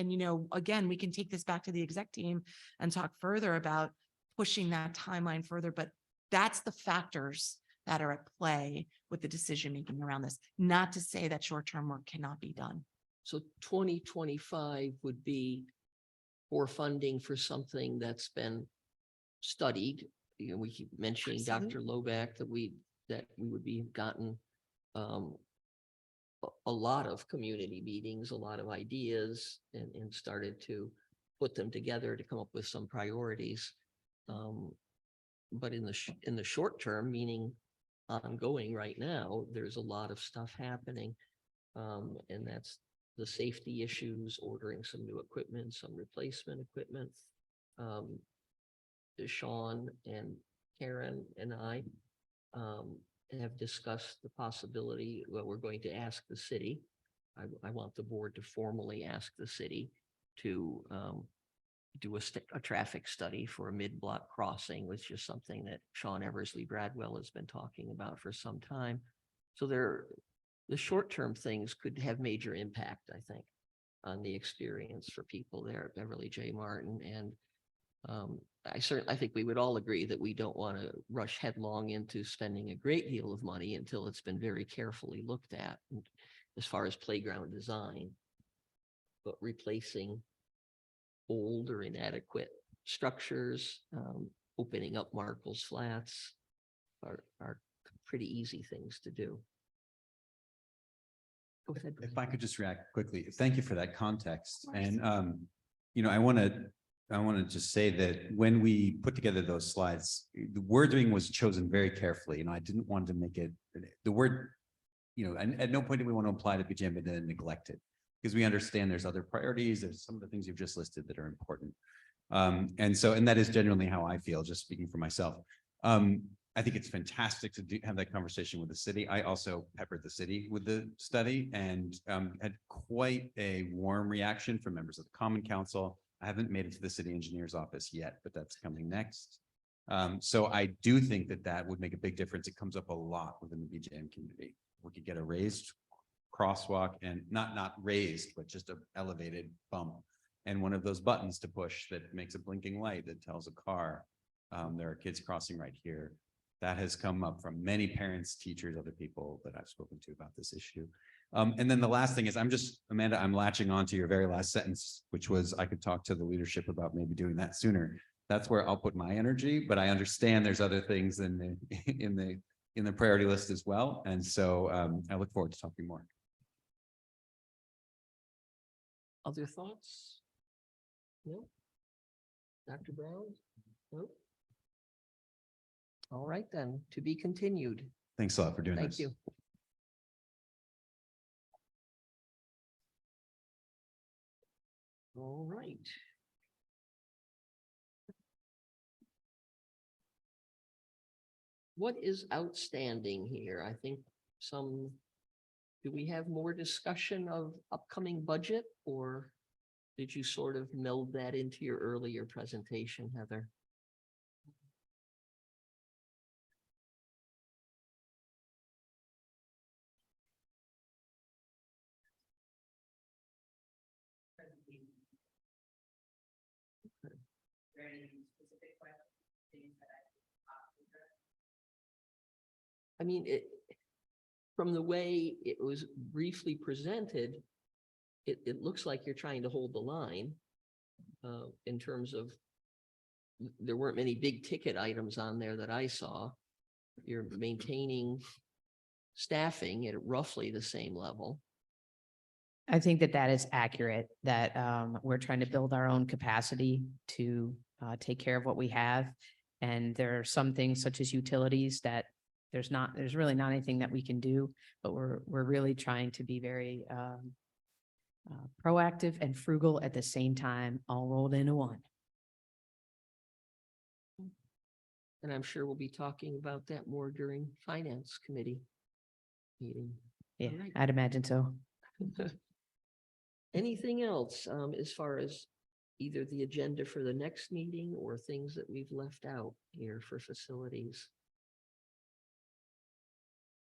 again, we can take this back to the exec team and talk further about pushing that timeline further, but that's the factors that are at play with the decision making around this. Not to say that short-term work cannot be done. So 2025 would be for funding for something that's been studied. We keep mentioning Dr. Loback that we would be gotten a lot of community meetings, a lot of ideas, and started to put them together to come up with some priorities. But in the short term, meaning ongoing right now, there's a lot of stuff happening. And that's the safety issues, ordering some new equipment, some replacement equipment. Sean and Karen and I have discussed the possibility, well, we're going to ask the city. I want the board to formally ask the city to do a traffic study for a mid-block crossing, which is something that Sean Eversley Bradwell has been talking about for some time. So the short-term things could have major impact, I think, on the experience for people there at Beverly J. Martin. And I think we would all agree that we don't want to rush headlong into spending a great deal of money until it's been very carefully looked at as far as playground design. But replacing old or inadequate structures, opening up Markle's Flats are pretty easy things to do. Go ahead. If I could just react quickly, thank you for that context. And, I want to just say that when we put together those slides, the wording was chosen very carefully. I didn't want to make it, the word, and at no point do we want to imply that BJM had been neglected, because we understand there's other priorities. There's some of the things you've just listed that are important. And that is genuinely how I feel, just speaking for myself. I think it's fantastic to have that conversation with the city. I also peppered the city with the study and had quite a warm reaction from members of the Common Council. I haven't made it to the city engineer's office yet, but that's coming next. So I do think that would make a big difference. It comes up a lot within the BJM community. We could get a raised crosswalk, and not raised, but just a elevated bump, and one of those buttons to push that makes a blinking light that tells a car there are kids crossing right here. That has come up from many parents, teachers, other people that I've spoken to about this issue. And then the last thing is, Amanda, I'm latching on to your very last sentence, which was, I could talk to the leadership about maybe doing that sooner. That's where I'll put my energy, but I understand there's other things in the priority list as well. And so I look forward to talking more. Other thoughts? No? Dr. Brown? No? All right, then, to be continued. Thanks a lot for doing Thank this. you. All right. What is outstanding here? I think do we have more discussion of upcoming budget, or did you sort of meld that into your earlier presentation, Heather? I mean, from the way it was briefly presented, it looks like you're trying to hold the line in terms of, there weren't many big ticket items on there that I saw. You're maintaining staffing at roughly the same level. I think that is accurate, that we're trying to build our own capacity to take care of what we have. And there are some things such as utilities that there's really not anything that we can do, but we're really trying to be very proactive and frugal at the same time, all rolled into one. And I'm sure we'll be talking about that more during Finance Committee meeting. Yeah, All right. I'd imagine so. Anything else as far as either the agenda for the next meeting or things that we've left out here for facilities?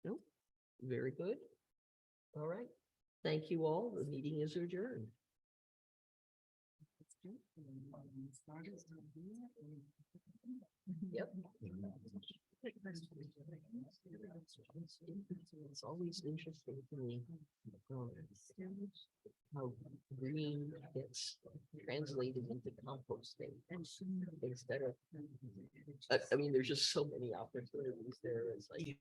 Nope. Very good. All right. Thank you all. The meeting is adjourned. Yep. It's always interesting to me how green gets translated into composting instead of, I mean, there's just so many opportunities there. It's like